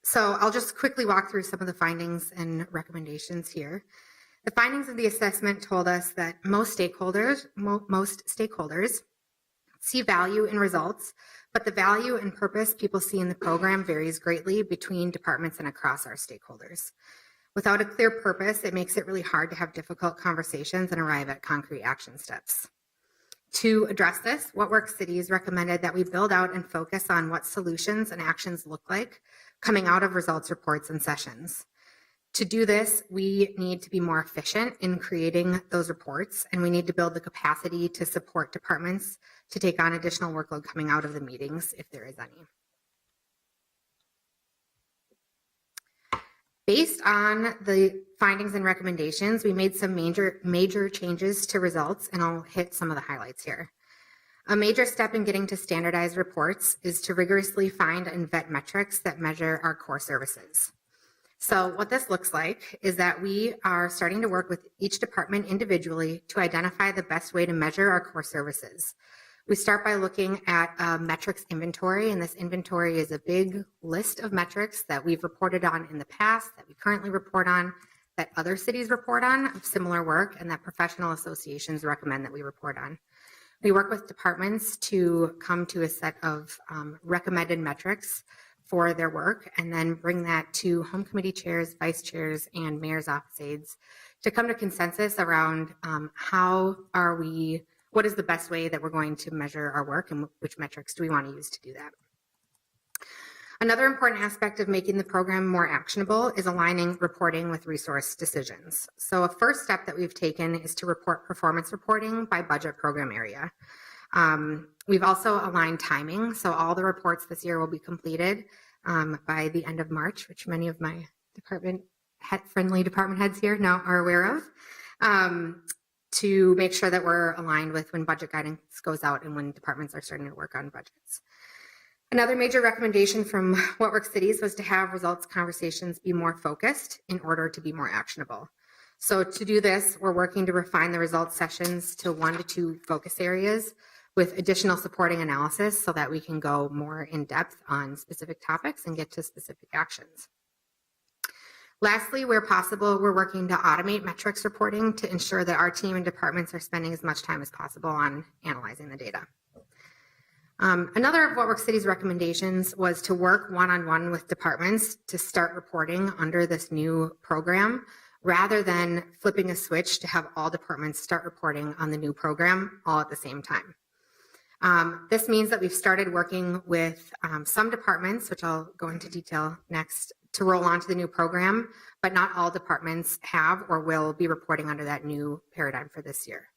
So I'll just quickly walk through some of the findings and recommendations here. The findings of the assessment told us that most stakeholders see value in results, but the value and purpose people see in the program varies greatly between departments and across our stakeholders. Without a clear purpose, it makes it really hard to have difficult conversations and arrive at concrete action steps. To address this, What Works Cities recommended that we build out and focus on what solutions and actions look like coming out of results reports and sessions. To do this, we need to be more efficient in creating those reports, and we need to build the capacity to support departments to take on additional workload coming out of the meetings, if there is any. Based on the findings and recommendations, we made some major changes to results, and I'll hit some of the highlights here. A major step in getting to standardized reports is to rigorously find and vet metrics that measure our core services. So what this looks like is that we are starting to work with each department individually to identify the best way to measure our core services. We start by looking at a metrics inventory, and this inventory is a big list of metrics that we've reported on in the past, that we currently report on, that other cities report on of similar work, and that professional associations recommend that we report on. We work with departments to come to a set of recommended metrics for their work, and then bring that to home committee chairs, vice chairs, and mayor's office aides to come to consensus around what is the best way that we're going to measure our work, and which metrics do we want to use to do that. Another important aspect of making the program more actionable is aligning reporting with resource decisions. So a first step that we've taken is to report performance reporting by budget program area. We've also aligned timing, so all the reports this year will be completed by the end of March, which many of my friendly department heads here now are aware of, to make sure that we're aligned with when budget guidance goes out and when departments are starting to work on budgets. Another major recommendation from What Works Cities was to have results conversations be more focused in order to be more actionable. So to do this, we're working to refine the results sessions to 1 to 2 focus areas with additional supporting analysis so that we can go more in depth on specific topics and get to specific actions. Lastly, where possible, we're working to automate metrics reporting to ensure that our team and departments are spending as much time as possible on analyzing the data. Another of What Works City's recommendations was to work one-on-one with departments to start reporting under this new program, rather than flipping a switch to have all departments start reporting on the new program all at the same time. This means that we've started working with some departments, which I'll go into detail next, to roll onto the new program, but not all departments have or will be reporting under that new paradigm for this year.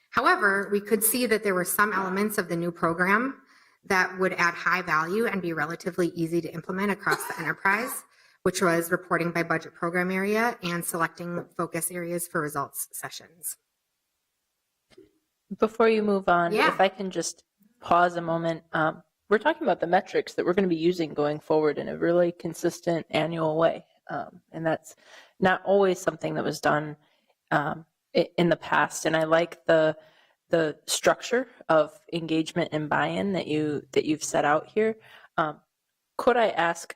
However, we could see that there were some elements of the new program that would add high value and be relatively easy to implement across the enterprise, which was reporting by budget program area and selecting focus areas for results sessions. Before you move on, Yeah. if I can just pause a moment, we're talking about the metrics that we're going to be using going forward in a really consistent annual way. And that's not always something that was done in the past. And I like the structure of engagement and buy-in that you've set out here. Could I ask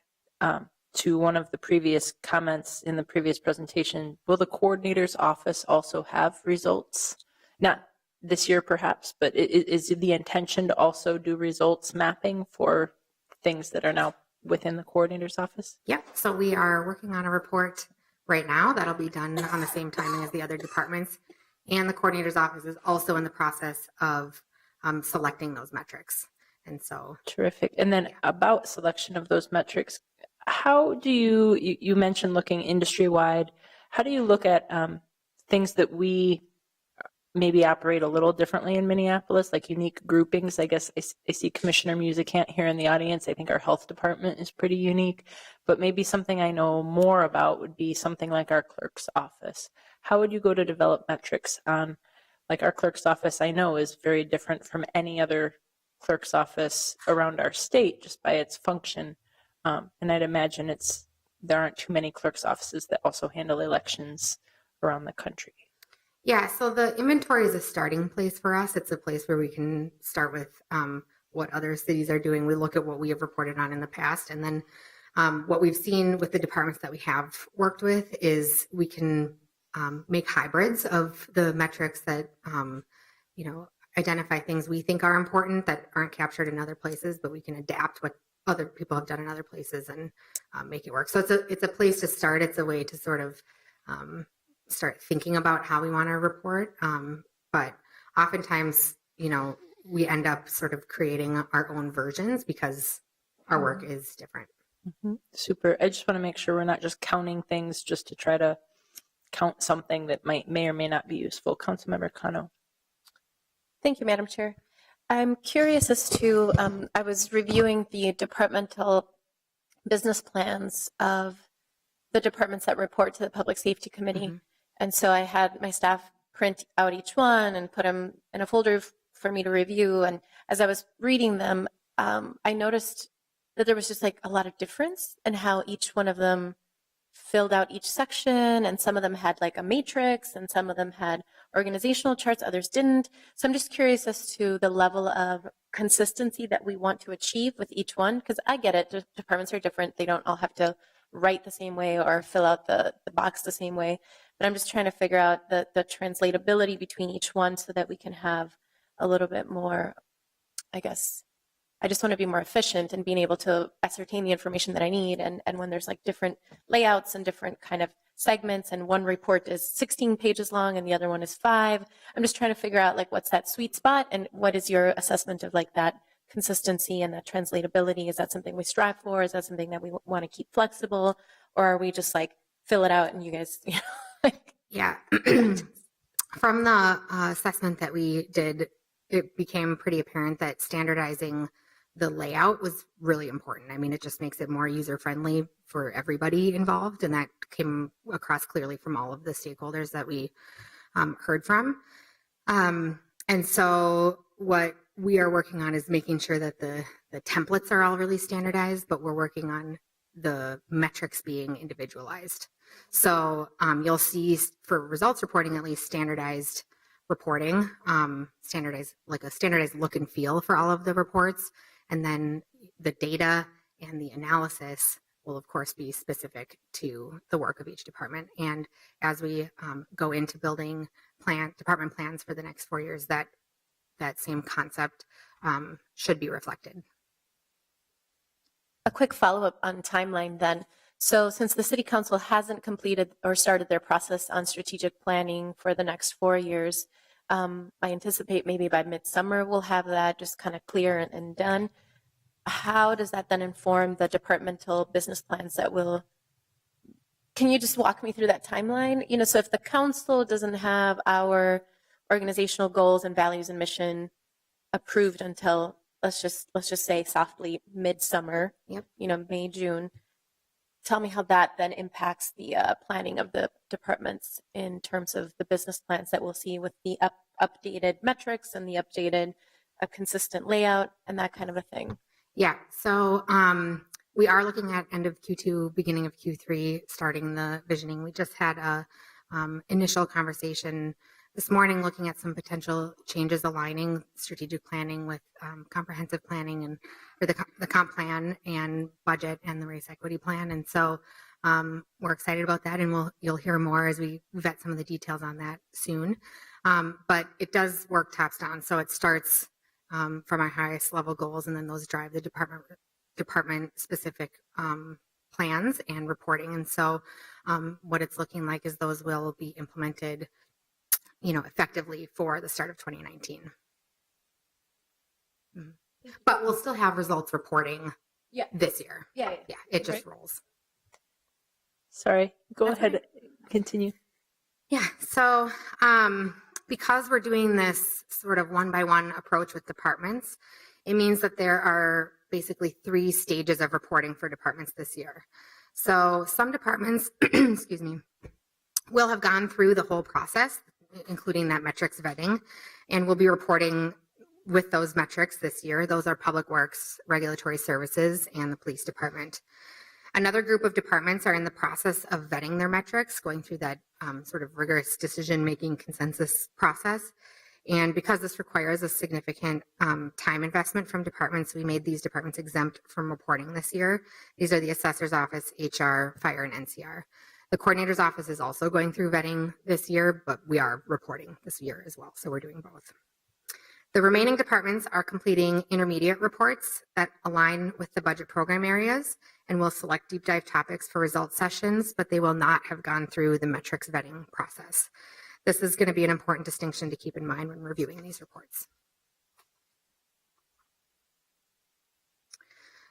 to one of the previous comments in the previous presentation, will the coordinator's office also have results? Not this year perhaps, but is the intention to also do results mapping for things that are now within the coordinator's office? Yep, so we are working on a report right now that'll be done on the same timing as the other departments. And the coordinator's office is also in the process of selecting those metrics. And so. Terrific. And then about selection of those metrics, how do you mentioned looking industry-wide, how do you look at things that we maybe operate a little differently in Minneapolis, like unique groupings? I guess I see Commissioner Musicant here in the audience. I think our health department is pretty unique, but maybe something I know more about would be something like our clerk's office. How would you go to develop metrics on, like our clerk's office I know is very different from any other clerk's office around our state just by its function. And I'd imagine there aren't too many clerk's offices that also handle elections around the country. Yeah, so the inventory is a starting place for us. It's a place where we can start with what other cities are doing. We look at what we have reported on in the past. And then what we've seen with the departments that we have worked with is we can make hybrids of the metrics that, identify things we think are important that aren't captured in other places, but we can adapt what other people have done in other places and make it work. So it's a place to start. It's a way to sort of start thinking about how we want to report. But oftentimes, we end up sort of creating our own versions because our work is different. Mm-hmm. Super. I just want to make sure we're not just counting things just to try to count something that may or may not be useful. Councilmember Cano. Thank you, Madam Chair. I'm curious as to, I was reviewing the departmental business plans of the departments that report to the Public Safety Committee. Mm-hmm. And so I had my staff print out each one and put them in a folder for me to review. And as I was reading them, I noticed that there was just like a lot of difference in how each one of them filled out each section. And some of them had like a matrix and some of them had organizational charts, others didn't. So I'm just curious as to the level of consistency that we want to achieve with each one, because I get it, the departments are different. They don't all have to write the same way or fill out the box the same way. But I'm just trying to figure out the translatability between each one so that we can have a little bit more, I guess, I just want to be more efficient in being able to ascertain the information that I need. And when there's like different layouts and different kind of segments and one report is 16 pages long and the other one is 5, I'm just trying to figure out like what's that sweet spot and what is your assessment of like that consistency and that translatability? Is that something we strive for? Is that something that we want to keep flexible? Or are we just like fill it out and you guys, Yeah. From the assessment that we did, it became pretty apparent that standardizing the layout was really important. I mean, it just makes it more user-friendly for everybody involved, and that came across clearly from all of the stakeholders that we heard from. And so what we are working on is making sure that the templates are all really standardized, but we're working on the metrics being individualized. So you'll see for results reporting, at least standardized reporting, standardized look and feel for all of the reports. And then the data and the analysis will will of course be specific to the work of each department. And as we go into building department plans for the next 4 years, that same concept should be reflected. A quick follow-up on timeline then. So since the City Council hasn't completed or started their process on strategic planning for the next 4 years, I anticipate maybe by midsummer we'll have that just kind of clear and done. How does that then inform the departmental business plans that will, can you just walk me through that timeline? You know, so if the council doesn't have our organizational goals and values and mission approved until, let's just say softly midsummer, Yep. you know, May, June, tell me how that then impacts the planning of the departments in terms of the business plans that we'll see with the updated metrics and the updated consistent layout and that kind of a thing. Yeah, so we are looking at end of Q2, beginning of Q3, starting the visioning. We just had a initial conversation this morning looking at some potential changes aligning strategic planning with comprehensive planning and for the comp plan and budget and the race equity plan. And so we're excited about that, and you'll hear more as we vet some of the details on that soon. But it does work tops down, so it starts from our highest level goals, and then those drive the department specific plans and reporting. And so what it's looking like is those will be implemented, you know, effectively for the start of 2019. But we'll still have results reporting this year. Yeah, it just rolls. Sorry, go That's ahead, continue. Yeah, so because we're doing this sort of one by one approach with departments, it means that there are basically 3 stages of reporting for departments this year. So some departments, excuse me, will have gone through the whole process, including that metrics vetting, and we'll be reporting with those metrics this year. Those are Public Works, Regulatory Services, and the Police Department. Another group of departments are in the process of vetting their metrics, going through that sort of rigorous decision-making consensus process. And because this requires a significant time investment from departments, we made these departments exempt from reporting this year. These are the Assessor's Office, HR, Fire, and NCR. The Coordinator's Office is also going through vetting this year, but we are reporting this year as well, so we're doing both. The remaining departments are completing intermediate reports that align with the budget program areas, and will select deep dive topics for results sessions, but they will not have gone through the metrics vetting process. This is going to be an important distinction to keep in mind when reviewing these reports.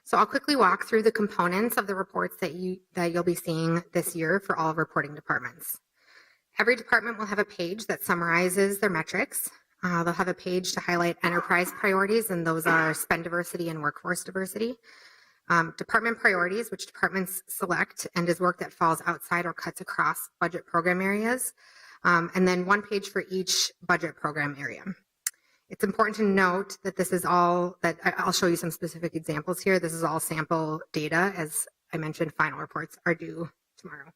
So I'll quickly walk through the components of the reports that you'll be seeing this year for all reporting departments. Every department will have a page that summarizes their metrics. They'll have a page to highlight enterprise priorities, and those are spend diversity and workforce diversity. Department priorities, which departments select, and is work that falls outside or cuts across budget program areas. And then 1 page for each budget program area. It's important to note that this is all, that I'll show you some specific examples here. This is all sample data. As I mentioned, final reports are due tomorrow.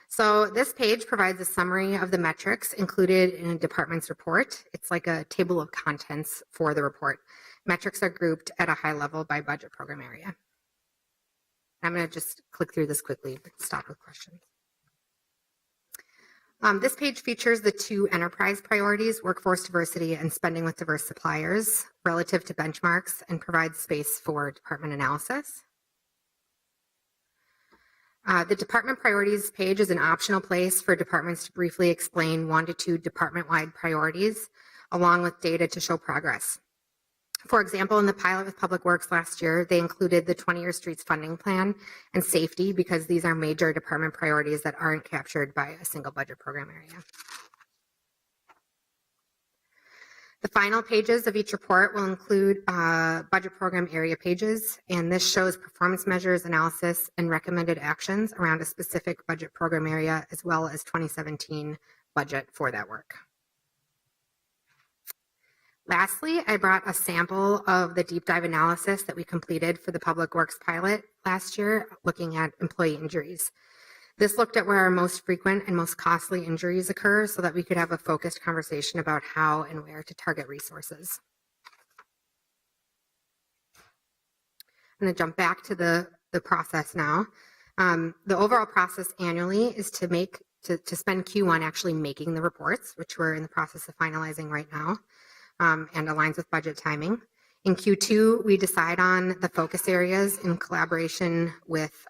So this page provides a summary of the metrics included in a department's report. It's like a table of contents for the report. Metrics are grouped at a high level by budget program area. I'm going to just click through this quickly, but stop with questions. This page features the 2 enterprise priorities, workforce diversity and spending with diverse suppliers, relative to benchmarks, and provides space for department analysis. The department priorities page is an optional place for departments to briefly explain 1 to 2 department-wide priorities, along with data to show progress. For example, in the pilot with Public Works last year, they included the 20-year streets funding plan and safety, because these are major department priorities that aren't captured by a single budget program area. The final pages of each report will include budget program area pages, and this shows performance measures, analysis, and recommended actions around a specific budget program area, as well as 2017 budget for that work. Lastly, I brought a sample of the deep dive analysis that we completed for the Public Works pilot last year, looking at employee injuries. This looked at where our most frequent and most costly injuries occur, so that we could have a focused conversation about how and where to target resources. I'm going to jump back to the process now. The overall process annually is to spend Q1 actually making the reports, which we're in the process of finalizing right now, and aligns with budget timing. In Q2, we decide on the focus areas in collaboration with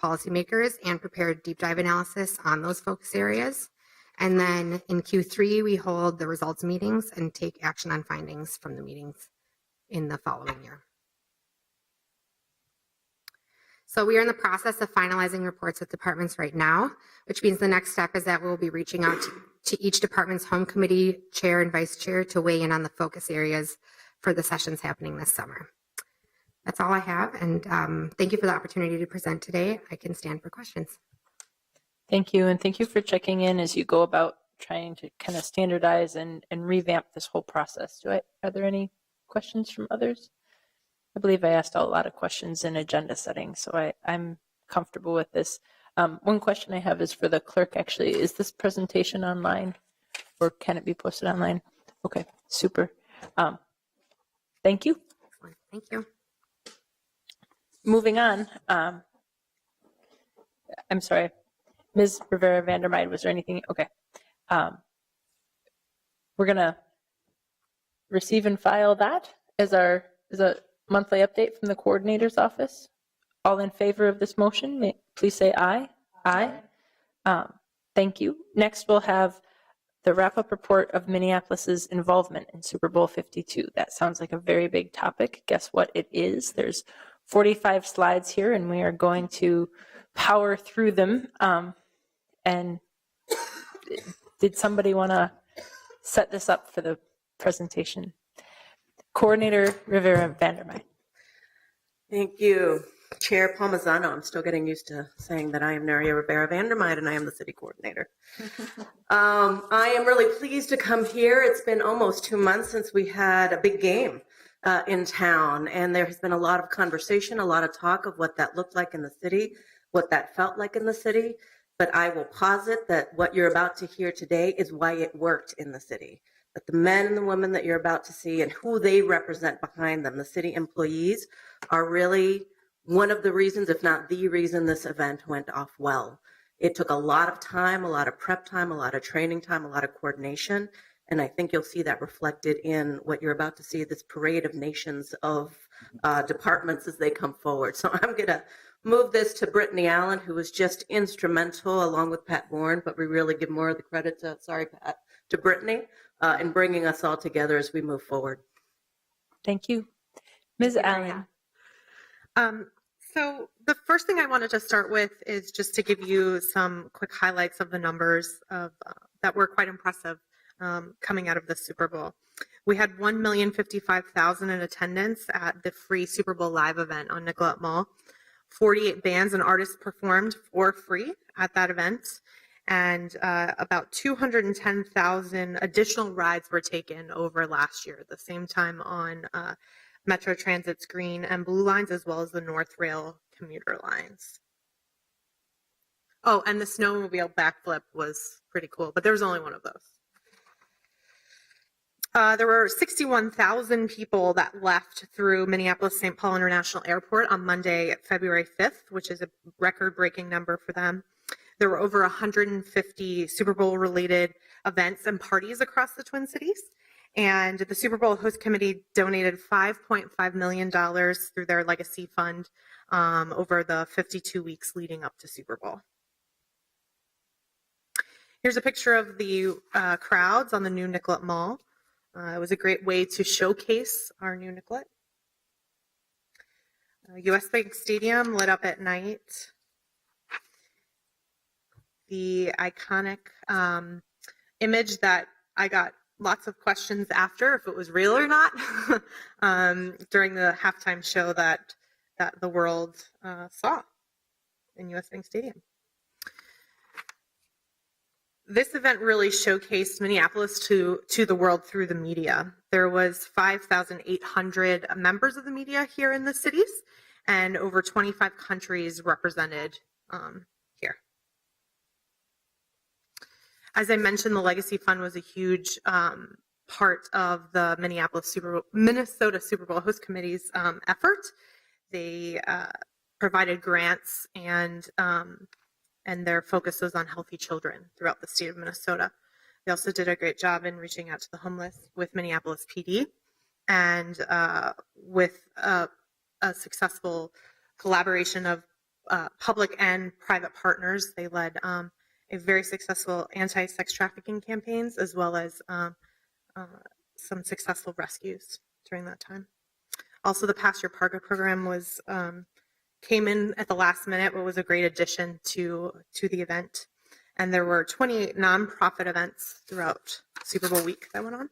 policymakers and prepare deep dive analysis on those focus areas. And then in Q3, we hold the results meetings and take action on findings from the meetings in the following year. So we are in the process of finalizing reports with departments right now, which means the next step is that we'll be reaching out to each department's home committee chair and vice chair to weigh in on the focus areas for the sessions happening this summer. That's all I have, and thank you for the opportunity to present today. I can stand for questions. Thank you, and thank you for checking in as you go about trying to kind of standardize and revamp this whole process. Are there any questions from others? I believe I asked a lot of questions in agenda setting, so I'm comfortable with this. One question I have is for the clerk, actually. Is this presentation online, or can it be posted online? Okay, super. Thank you. Excellent. Thank you. Moving on. I'm sorry. Ms. Rivera Vandermeide, was there anything? Okay. We're going to receive and file that as a monthly update from the coordinator's office. All in favor of this motion, please say aye. Aye. Thank you. Next, we'll have the wrap-up report of Minneapolis's involvement in Super Bowl 52. That sounds like a very big topic. Guess what it is? There's 45 slides here, and we are going to power through them. And did somebody want to set this up for the presentation? Coordinator Rivera Vandermeide. Thank you. Chair Palmisano, I'm still getting used to saying that I am Naria Rivera Vandermeide and I am the city coordinator. I am really pleased to come here. It's been almost 2 months since we had a big game in town, and there has been a lot of conversation, a lot of talk of what that looked like in the city, what that felt like in the city. But I will posit that what you're about to hear today is why it worked in the city. That the men and the women that you're about to see and who they represent behind them, the city employees, are really one of the reasons, if not the reason, this event went off well. It took a lot of time, a lot of prep time, a lot of training time, a lot of coordination. And I think you'll see that reflected in what you're about to see, this parade of nations of departments as they come forward. So I'm going to move this to Brittany Allen, who was just instrumental, along with Pat Bourne, but we really give more of the credit to, Pat, to Brittany in bringing us all together as we move forward. Thank you. Ms. Allen. So the first thing I wanted to start with is just to give you some quick highlights of the numbers of, that were quite impressive coming out of the Super Bowl. We had 1,055,000 in attendance at the free Super Bowl live event on Nicollet Mall. 48 bands and artists performed for free at that event, and about 210,000 additional rides were taken over last year at the same time on Metro Transit's Green and Blue lines, as well as the North Rail commuter lines. Oh, and the snowmobile backflip was pretty cool, but there was only one of those. There were 61,000 people that left through Minneapolis-St. Paul International Airport on Monday, February 5th, which is a record-breaking number for them. There were over 150 Super Bowl-related events and parties across the Twin Cities. And the Super Bowl host committee donated $5.5 million through their legacy fund over the 52 weeks leading up to Super Bowl. Here's a picture of the crowds on the new Nicollet Mall. It was a great way to showcase our new Nicollet. US Bank Stadium lit up at night. The iconic image that I got lots of questions after if it was real or not during the halftime show that the world saw in US Bank Stadium. This event really showcased Minneapolis to the world through the media. There was 5,800 members of the media here in the cities and over 25 countries represented here. As I mentioned, the Legacy Fund was a huge part of the Minnesota Super Bowl host committee's effort. They provided grants, and their focus was on healthy children throughout the state of Minnesota. They also did a great job in reaching out to the homeless with Minneapolis PD, and with a successful collaboration of public and private partners. They led a very successful anti-sex trafficking campaigns, as well as some successful rescues during that time. Also, the Pass Your Parka program was came in at the last minute, but was a great addition to the event. And there were 28 nonprofit events throughout Super Bowl week that went on.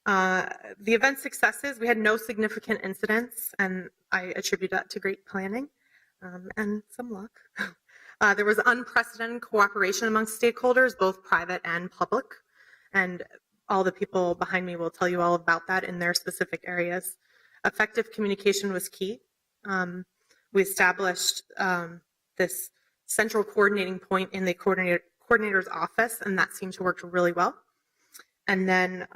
The event successes, we had no significant incidents, and I attribute that to great planning and some luck. There was unprecedented cooperation amongst stakeholders, both private and public, and all the people behind me will tell you all about that in their specific areas. Effective communication was key. We established this central coordinating point in the coordinator's office, and that seemed to work really well. And then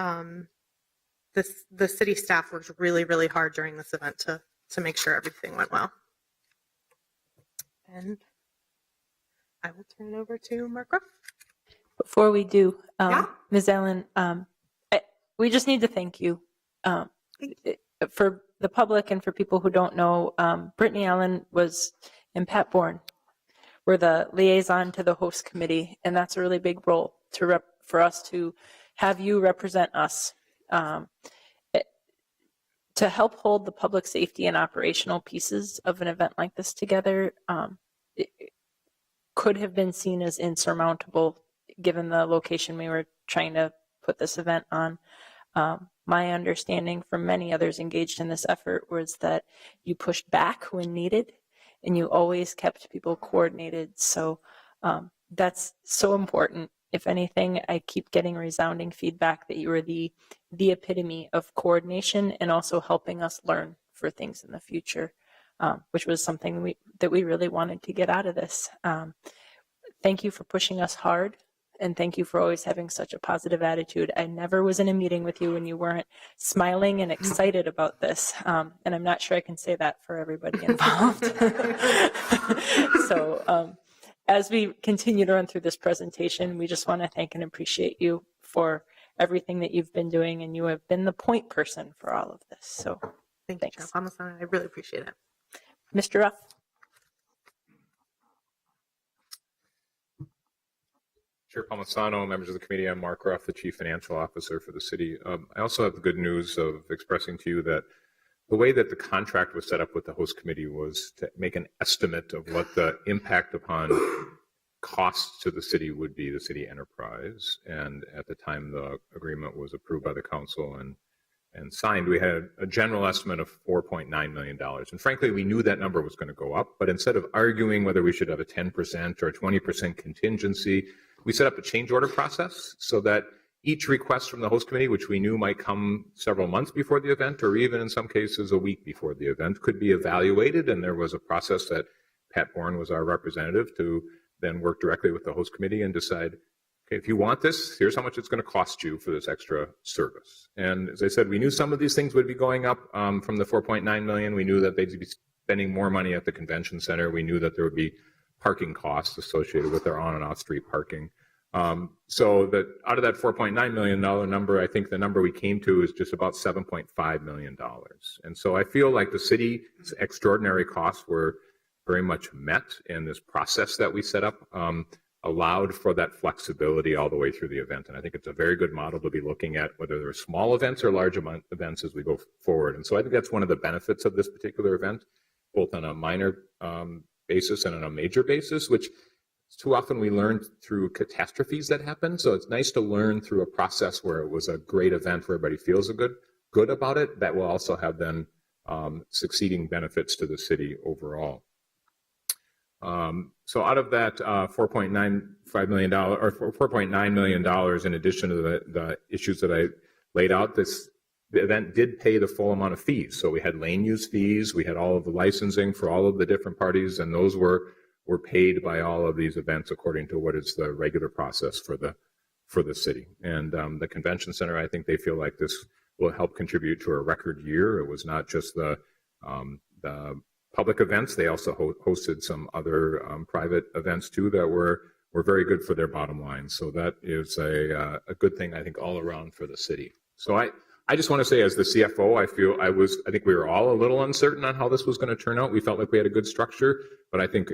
the city staff worked really, really hard during this event to make sure everything went well. And I will turn it over to Mark Ruff. Before we do, Yeah. Ms. Allen, we just need to thank you. For the public and for people who don't know, Brittany Allen and Pat Bourne were the liaison to the host committee, and that's a really big role for us to have you represent us. To help hold the public safety and operational pieces of an event like this together, it could have been seen as insurmountable given the location we were trying to put this event on. My understanding from many others engaged in this effort was that you pushed back when needed, and you always kept people coordinated. So that's so important. If anything, I keep getting resounding feedback that you were the epitome of coordination and also helping us learn for things in the future, which was something that we really wanted to get out of this. Thank you for pushing us hard, and thank you for always having such a positive attitude. I never was in a meeting with you when you weren't smiling and excited about this, and I'm not sure I can say that for everybody involved. So as we continue to run through this presentation, we just want to thank and appreciate you for everything that you've been doing, and you have been the point person for all of this. So Thank thanks. you, Chair Palmisano. I really appreciate it. Mr. Ruff. Chair Palmisano, members of the committee, I'm Mark Ruff, the Chief Financial Officer for the city. I also have the good news of expressing to you that the way that the contract was set up with the host committee was to make an estimate of what the impact upon costs to the city would be, the city enterprise. And at the time the agreement was approved by the council and signed, we had a general estimate of $4.9 million. And frankly, we knew that number was going to go up, but instead of arguing whether we should have a 10% or a 20% contingency, we set up a change order process so that each request from the host committee, which we knew might come several months before the event, or even in some cases a week before the event, could be evaluated. And there was a process that Pat Bourne was our representative to then work directly with the host committee and decide, okay, if you want this, here's how much it's going to cost you for this extra service. And as I said, we knew some of these things would be going up from the $4.9 million. We knew that they'd be spending more money at the convention center. We knew that there would be parking costs associated with their on and off street parking. So that out of that $4.9 million number, I think the number we came to is just about $7.5 million. And so I feel like the city's extraordinary costs were very much met, and this process that we set up allowed for that flexibility all the way through the event. And I think it's a very good model to be looking at, whether they're small events or large events as we go forward. And so I think that's one of the benefits of this particular event, both on a minor basis and on a major basis, which too often we learn through catastrophes that happen. So it's nice to learn through a process where it was a great event where everybody feels good about it. That will also have then succeeding benefits to the city overall. So out of that $4.95 million or $4.9 million, in addition to the issues that I laid out, the event did pay the full amount of fees. So we had lane use fees, we had all of the licensing for all of the different parties, and those were paid by all of these events according to what is the regular process for the city. And the convention center, I think they feel like this will help contribute to a record year. It was not just the public events. They also hosted some other private events too that were very good for their bottom line. So that is a good thing, I think, all around for the city. So I just want to say, as the CFO, I think we were all a little uncertain on how this was going to turn out. We felt like we had a good structure, but I think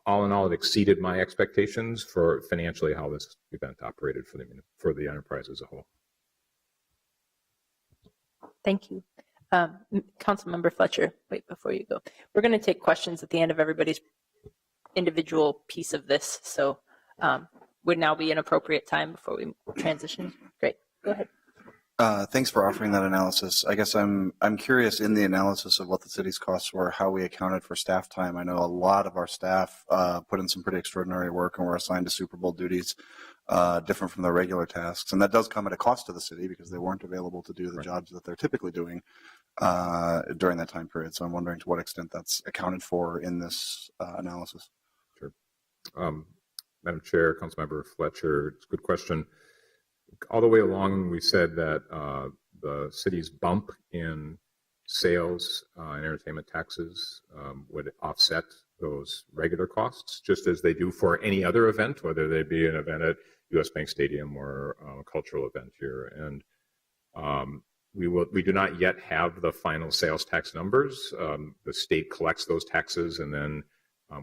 all in all, it exceeded my expectations for financially how this event operated for the enterprise as a whole. Thank you. Councilmember Fletcher, wait, before you go. We're going to take questions at the end of everybody's individual piece of this. So would now be an appropriate time before we transition? Great, go ahead. Thanks for offering that analysis. I guess I'm curious, in the analysis of what the city's costs were, how we accounted for staff time. I know a lot of our staff put in some pretty extraordinary work and were assigned to Super Bowl duties, different from their regular tasks. And that does come at a cost to the city because they weren't available to do the jobs that they're typically doing during that time period. So I'm wondering to what extent that's accounted for in this analysis. Sure. Madam Chair, Councilmember Fletcher, it's a good question. All the way along, we said that the city's bump in sales and entertainment taxes would offset those regular costs, just as they do for any other event, whether they be an event at U.S. Bank Stadium or a cultural event here. And we do not yet have the final sales tax numbers. The state collects those taxes, and then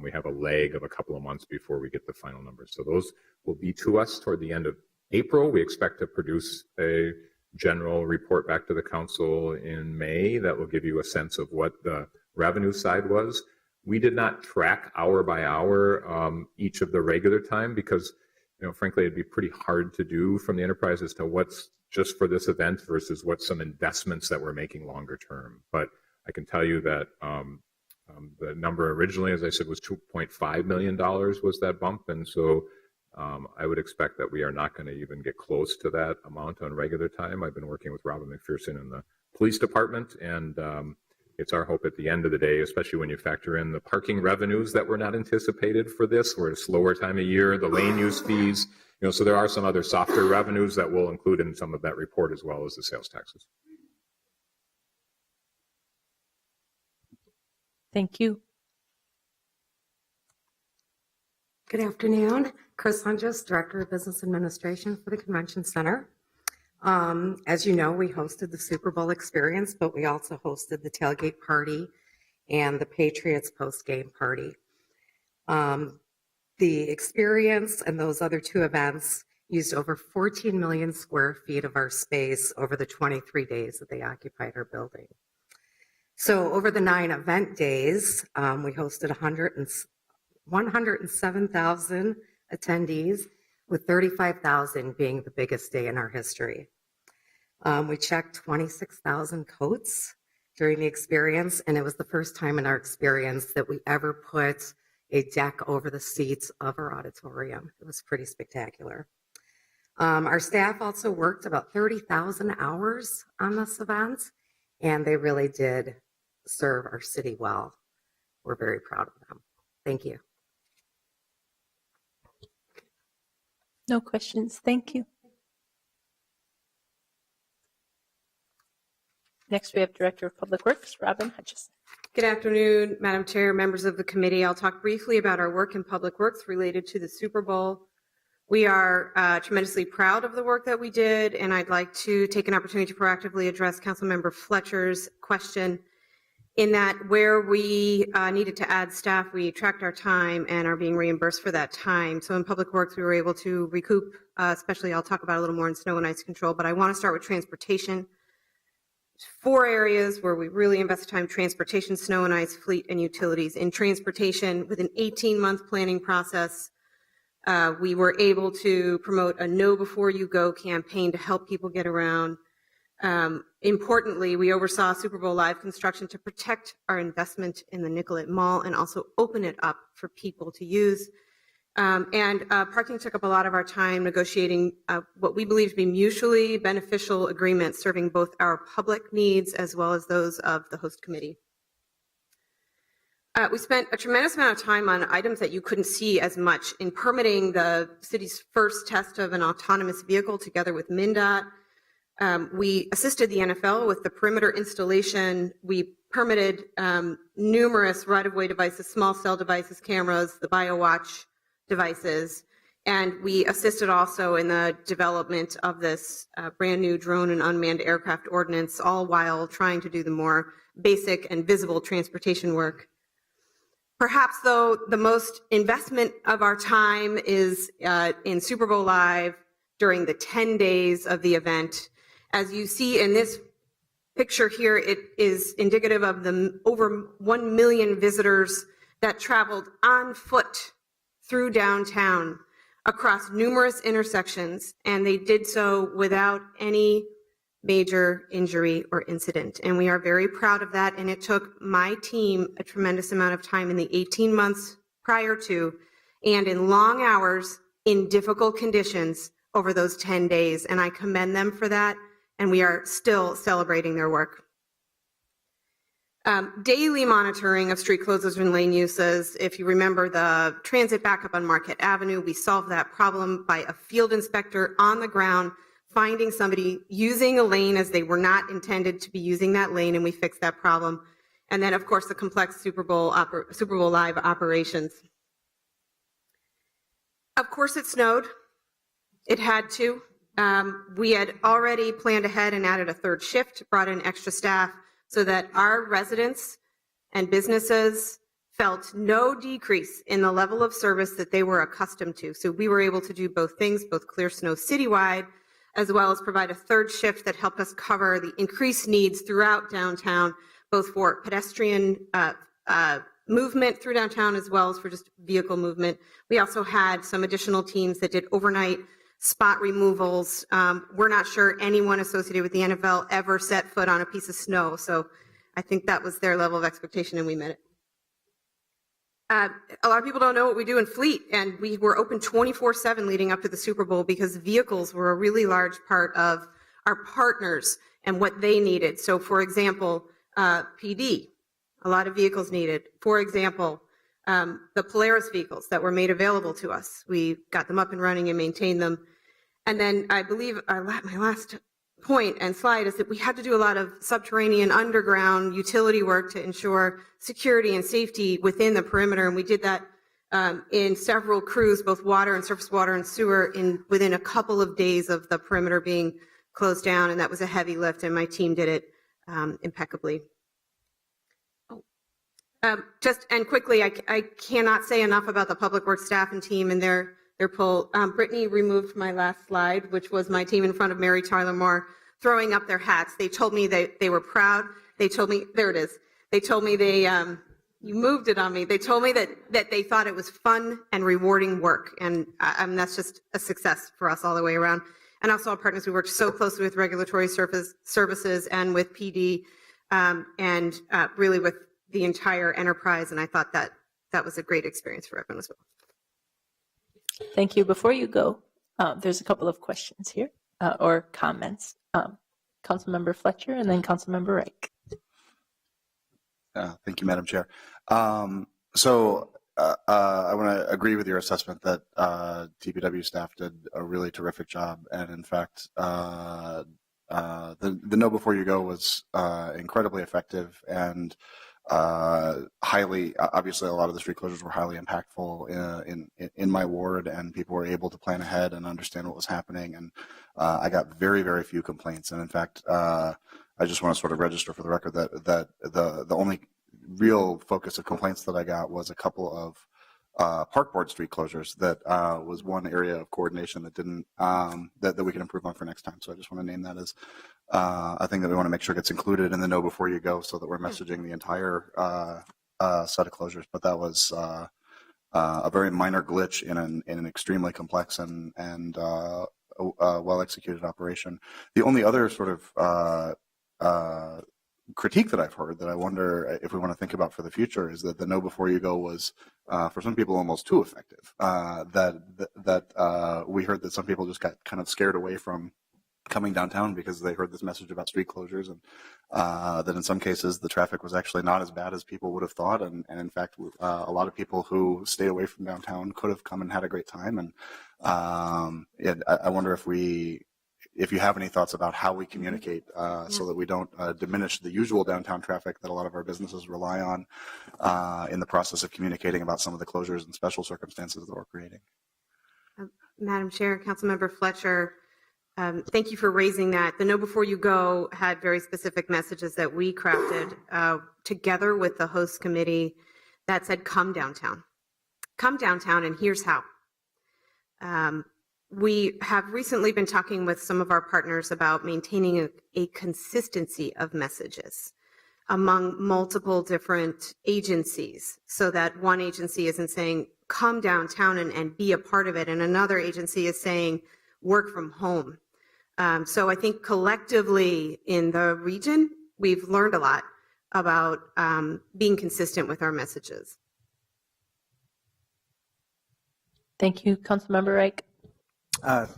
we have a lag of a couple of months before we get the final numbers. So those will be to us toward the end of April. We expect to produce a general report back to the council in May that will give you a sense of what the revenue side was. We did not track hour by hour each of the regular time because, frankly, it'd be pretty hard to do from the enterprise as to what's just for this event versus what's some investments that we're making longer term. But I can tell you that the number originally, as I said, was $2.5 million was that bump. And so I would expect that we are not going to even get close to that amount on regular time. I've been working with Robin McPherson in the police department, and it's our hope at the end of the day, especially when you factor in the parking revenues that were not anticipated for this. We're at a slower time of year, the lane use fees, so there are some other softer revenues that we'll include in some of that report as well as the sales taxes. Thank you. Good afternoon. Chris Hunges, Director of Business Administration for the Convention Center. As you know, we hosted the Super Bowl experience, but we also hosted the tailgate party and the Patriots post-game party. The experience and those other two events used over 14 million square feet of our space over the 23 days that they occupied our building. So over the 9 event days, we hosted 107,000 attendees, with 35,000 being the biggest day in our history. We checked 26,000 coats during the experience, and it was the first time in our experience that we ever put a deck over the seats of our auditorium. It was pretty spectacular. Our staff also worked about 30,000 hours on this event, and they really did serve our city well. We're very proud of them. Thank you. No questions. Thank you. Next, we have Director of Public Works, Robin Hutchison. Good afternoon, Madam Chair, members of the committee. I'll talk briefly about our work in Public Works related to the Super Bowl. We are tremendously proud of the work that we did, and I'd like to take an opportunity to proactively address Councilmember Fletcher's question in that where we needed to add staff, we tracked our time and are being reimbursed for that time. So in Public Works, we were able to recoup, especially I'll talk about a little more in snow and ice control, but I want to start with transportation. 4 areas where we really invest time: transportation, snow and ice, fleet, and utilities. In transportation, with an 18-month planning process, we were able to promote a Know Before You Go campaign to help people get around. Importantly, we oversaw Super Bowl live construction to protect our investment in the Nicollet Mall and also open it up for people to use. Parking took up a lot of our time negotiating what we believe to be mutually beneficial agreements serving both our public needs as well as those of the host committee. We spent a tremendous amount of time on items that you couldn't see as much in permitting the city's first test of an autonomous vehicle together with MnDOT. We assisted the NFL with the perimeter installation. We permitted numerous right-of-way devices, small cell devices, cameras, the BioWatch devices, and we assisted also in the development of this brand new drone and unmanned aircraft ordinance, all while trying to do the more basic and visible transportation work. Perhaps, though, the most investment of our time is in Super Bowl Live during the 10 days of the event. As you see in this picture here, it is indicative of the over 1 million visitors that traveled on foot through downtown across numerous intersections, and they did so without any major injury or incident. And we are very proud of that. And it took my team a tremendous amount of time in the 18 months prior to, and in long hours in difficult conditions over those 10 days. And I commend them for that. And we are still celebrating their work. Daily monitoring of street closures and lane uses. If you remember the transit backup on Marquette Avenue, we solved that problem by a field inspector on the ground finding somebody using a lane as they were not intended to be using that lane, and we fixed that problem. And then, of course, the complex Super Bowl Live operations. Of course, it snowed. It had to. We had already planned ahead and added a third shift, brought in extra staff so that our residents and businesses felt no decrease in the level of service that they were accustomed to. So we were able to do both things, both clear snow citywide, as well as provide a third shift that helped us cover the increased needs throughout downtown, both for pedestrian movement through downtown as well as for just vehicle movement. We also had some additional teams that did overnight spot removals. We're not sure anyone associated with the NFL ever set foot on a piece of snow, so I think that was their level of expectation and we met it. A lot of people don't know what we do in Fleet, and we were open 24/7 leading up to the Super Bowl because vehicles were a really large part of our partners and what they needed. So, for example, PD, a lot of vehicles needed. For example, the Polaris vehicles that were made available to us. We got them up and running and maintained them. And then I believe my last point and slide is that we had to do a lot of subterranean underground utility work to ensure security and safety within the perimeter. And we did that in several crews, both water and surface water and sewer, within a couple of days of the perimeter being closed down. And that was a heavy lift, and my team did it impeccably. And quickly, I cannot say enough about the public works staff and team and their pull. Brittany removed my last slide, which was my team in front of Mary Tyler Moore throwing up their hats. They told me they were proud. They told me, there it is. They told me you moved it on me. They told me that they thought it was fun and rewarding work. And that's just a success for us all the way around. And also our partners, we worked so closely with regulatory services and with PD and really with the entire enterprise, and I thought that was a great experience for everyone as well. Thank you. Before you go, there's a couple of questions here or comments. Councilmember Fletcher and then Councilmember Reich. Thank you, Madam Chair. So I want to agree with your assessment that TPW staff did a really terrific job, and in fact, the Know Before You Go was incredibly effective and highly, obviously a lot of the street closures were highly impactful in my ward, and people were able to plan ahead and understand what was happening. And I got very, very few complaints. And in fact, I just want to sort of register for the record that the only real focus of complaints that I got was a couple of park board street closures. That was one area of coordination that didn't that we can improve on for next time. So I just want to name that as a thing that we want to make sure gets included in the Know Before You Go, so that we're messaging the entire set of closures. But that was a very minor glitch in an extremely complex and well executed operation. The only other sort of critique that I've heard that I wonder if we want to think about for the future is that the Know Before You Go was for some people almost too effective. That we heard that some people just got kind of scared away from coming downtown because they heard this message about street closures, and that in some cases the traffic was actually not as bad as people would have thought, and in fact a lot of people who stayed away from downtown could have come and had a great time. And I wonder if we if you have any thoughts about how we communicate so that we don't diminish the usual downtown traffic that a lot of our businesses rely on in the process of communicating about some of the closures and special circumstances that we're creating. Madam Chair, Councilmember Fletcher, thank you for raising that. The Know Before You Go had very specific messages that we crafted together with the host committee that said, come downtown. Come downtown, and here's how. We have recently been talking with some of our partners about maintaining a consistency of messages among multiple different agencies so that one agency isn't saying, come downtown and be a part of it, and another agency is saying, work from home. So I think collectively in the region, we've learned a lot about being consistent with our messages. Thank you, Councilmember Reich.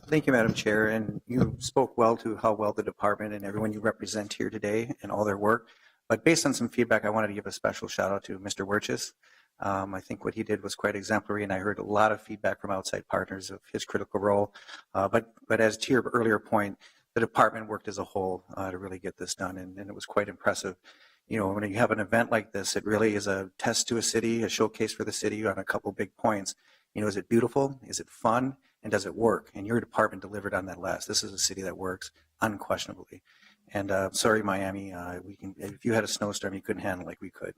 Thank you, Madam Chair, and you spoke well to how well the department and everyone you represent here today and all their work. But based on some feedback, I wanted to give a special shout out to Mr. Wirchis. I think what he did was quite exemplary, and I heard a lot of feedback from outside partners of his critical role. But as to your earlier point, the department worked as a whole to really get this done, and it was quite impressive. You know, when you have an event like this, it really is a test to a city, a showcase for the city on a couple big points. You know, is it beautiful? Is it fun? And does it work? And your department delivered on that last. This is a city that works unquestionably. And sorry, Miami, we can. If you had a snowstorm, you couldn't handle it like we could,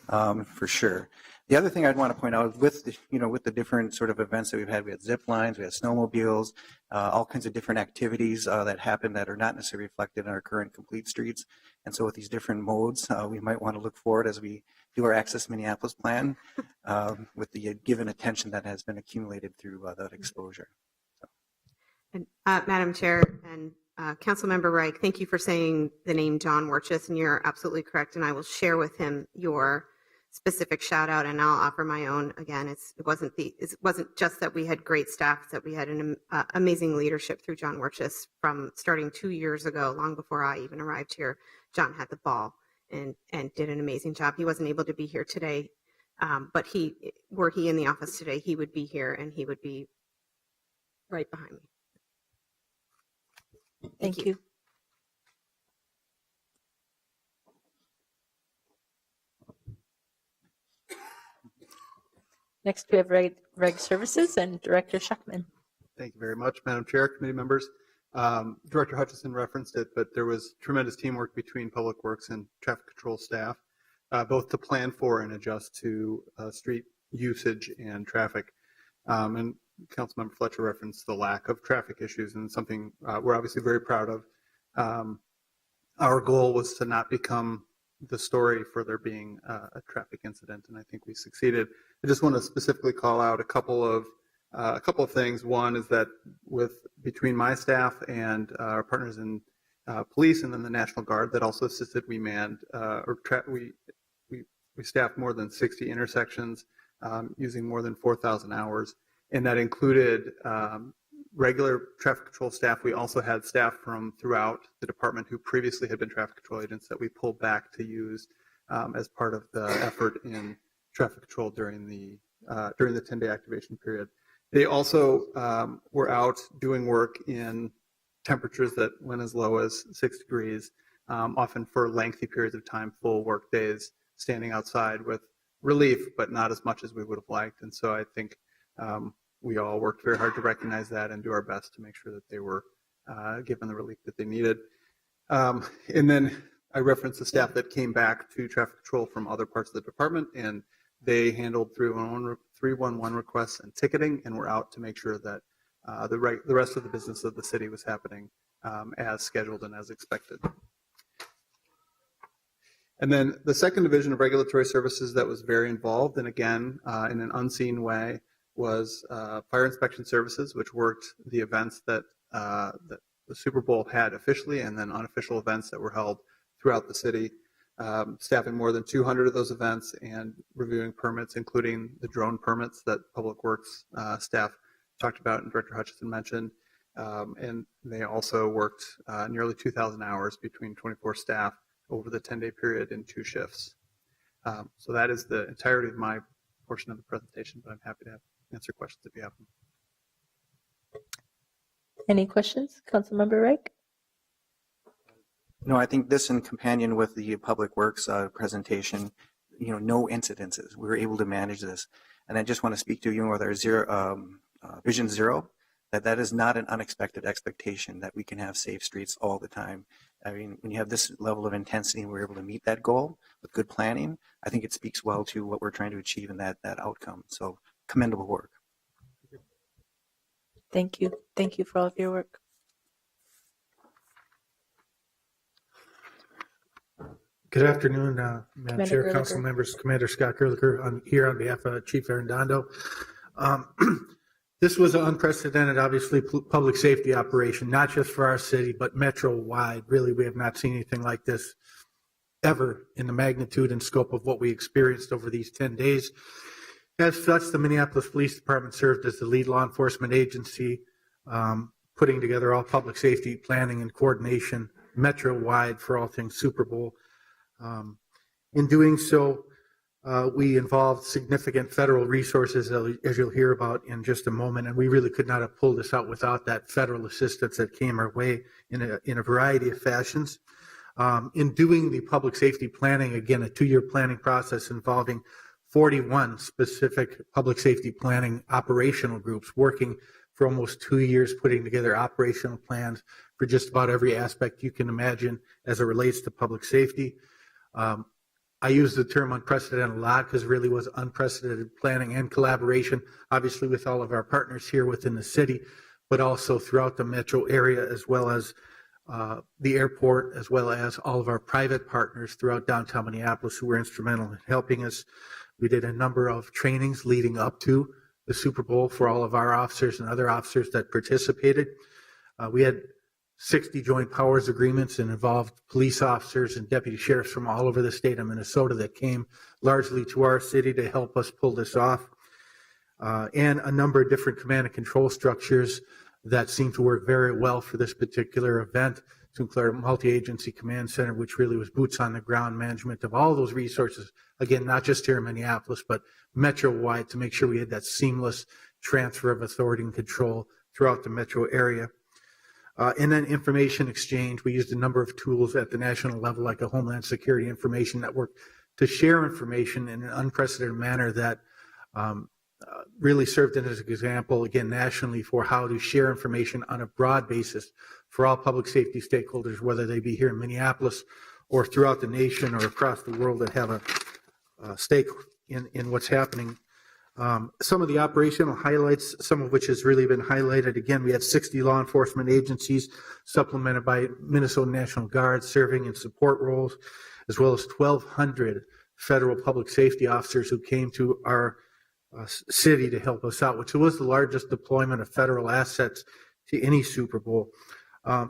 for sure. The other thing I'd want to point out with the different sort of events that we've had, we had zip lines, we had snowmobiles, all kinds of different activities that happen that are not necessarily reflected in our current complete streets. And so with these different modes, we might want to look forward as we do our Access Minneapolis plan with the given attention that has been accumulated through that exposure. So. And, Madam Chair and Councilmember Reich, thank you for saying the name John Wirchis, and you're absolutely correct. And I will share with him your specific shout out, and I'll offer my own. Again, it wasn't just that we had great staff; it's that we had an amazing leadership through John Wirchis from starting 2 years ago, long before I even arrived here. John had the ball and did an amazing job. He wasn't able to be here today, but were he in the office today, he would be here and he would be right behind me. Thank you. Next, we have Reg Services and Director Schuckman. Thank you very much, Madam Chair, committee members. Director Hutchison referenced it, but there was tremendous teamwork between Public Works and traffic control staff, both to plan for and adjust to street usage and traffic. And Councilmember Fletcher referenced the lack of traffic issues, and something we're obviously very proud of. Our goal was to not become the story for there being a traffic incident, and I think we succeeded. I just want to specifically call out a couple of things. One is that between my staff and our partners in police and then the National Guard that also assisted, we staffed more than 60 intersections using more than 4,000 hours, and that included regular traffic control staff. We also had staff from throughout the department who previously had been traffic control agents that we pulled back to use as part of the effort in traffic control during the 10-day activation period. They also were out doing work in temperatures that went as low as 6 degrees, often for lengthy periods of time, full work days, standing outside with relief, but not as much as we would have liked. And so I think we all worked very hard to recognize that and do our best to make sure that they were given the relief that they needed. And then I referenced the staff that came back to traffic control from other parts of the department, and they handled 311 requests and ticketing, and were out to make sure that the rest of the business of the city was happening as scheduled and as expected. And then the second division of regulatory services that was very involved, and again, in an unseen way, was fire inspection services, which worked the events that the Super Bowl had officially, and then unofficial events that were held throughout the city, staffing more than 200 of those events and reviewing permits, including the drone permits that Public Works staff talked about and Director Hutchison mentioned. And they also worked nearly 2,000 hours between 24 staff over the 10-day period in 2 shifts. So that is the entirety of my portion of the presentation, but I'm happy to answer questions if you have them. Any questions? Councilmember Reich? No, I think this in companion with the Public Works presentation, no incidences. We were able to manage this. And I just want to speak to you with our Vision Zero, that is not an unexpected expectation that we can have safe streets all the time. I mean, when you have this level of intensity and we're able to meet that goal with good planning, I think it speaks well to what we're trying to achieve in that outcome. So commendable work. Thank you. Thank you for all of your work. Good afternoon, Madam Commander Chair, Gerlicher. council members, Commander Scott Gerlicher. I'm here on behalf of Chief Arredondo. This was an unprecedented, obviously, public safety operation, not just for our city, but metro-wide. Really, we have not seen anything like this ever in the magnitude and scope of what we experienced over these 10 days. As such, the Minneapolis Police Department served as the lead law enforcement agency, putting together all public safety planning and coordination metro-wide for all things Super Bowl. In doing so, we involved significant federal resources, as you'll hear about in just a moment, and we really could not have pulled this out without that federal assistance that came our way in a variety of fashions. In doing the public safety planning, again, a 2-year planning process involving 41 specific public safety planning operational groups working for almost 2 years, putting together operational plans for just about every aspect you can imagine as it relates to public safety. I use the term unprecedented a lot because it really was unprecedented planning and collaboration, obviously with all of our partners here within the city, but also throughout the metro area, as well as the airport, as well as all of our private partners throughout downtown Minneapolis who were instrumental in helping us. We did a number of trainings leading up to the Super Bowl for all of our officers and other officers that participated. We had 60 joint powers agreements and involved police officers and deputy sheriffs from all over the state of Minnesota that came largely to our city to help us pull this off. And a number of different command and control structures that seemed to work very well for this particular event, to include a multi-agency command center, which really was boots on the ground management of all those resources. Again, not just here in Minneapolis, but metro-wide, to make sure we had that seamless transfer of authority and control throughout the metro area. And then information exchange. We used a number of tools at the national level, like a Homeland Security Information Network, to share information in an unprecedented manner that really served as an example, again, nationally, for how to share information on a broad basis for all public safety stakeholders, whether they be here in Minneapolis or throughout the nation or across the world that have a stake in what's happening. Some of the operational highlights, some of which has really been highlighted. Again, we had 60 law enforcement agencies supplemented by Minnesota National Guard serving in support roles, as well as 1,200 federal public safety officers who came to our city to help us out, which was the largest deployment of federal assets to any Super Bowl.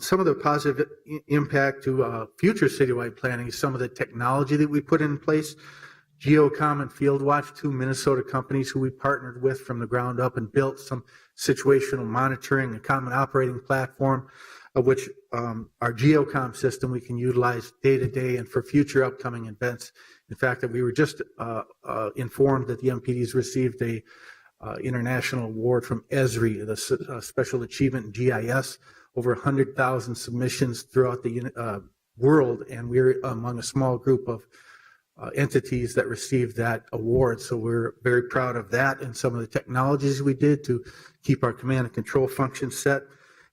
Some of the positive impact to future citywide planning is some of the technology that we put in place. Geocom and FieldWatch, 2 Minnesota companies who we partnered with from the ground up and built some situational monitoring, a common operating platform, of which our Geocom system we can utilize day to day and for future upcoming events. In fact, that we were just informed that the MPD's received a international award from ESRI, the Special Achievement in GIS, over 100,000 submissions throughout the world, and we're among a small group of entities that received that award. So we're very proud of that and some of the technologies we did to keep our command and control function set.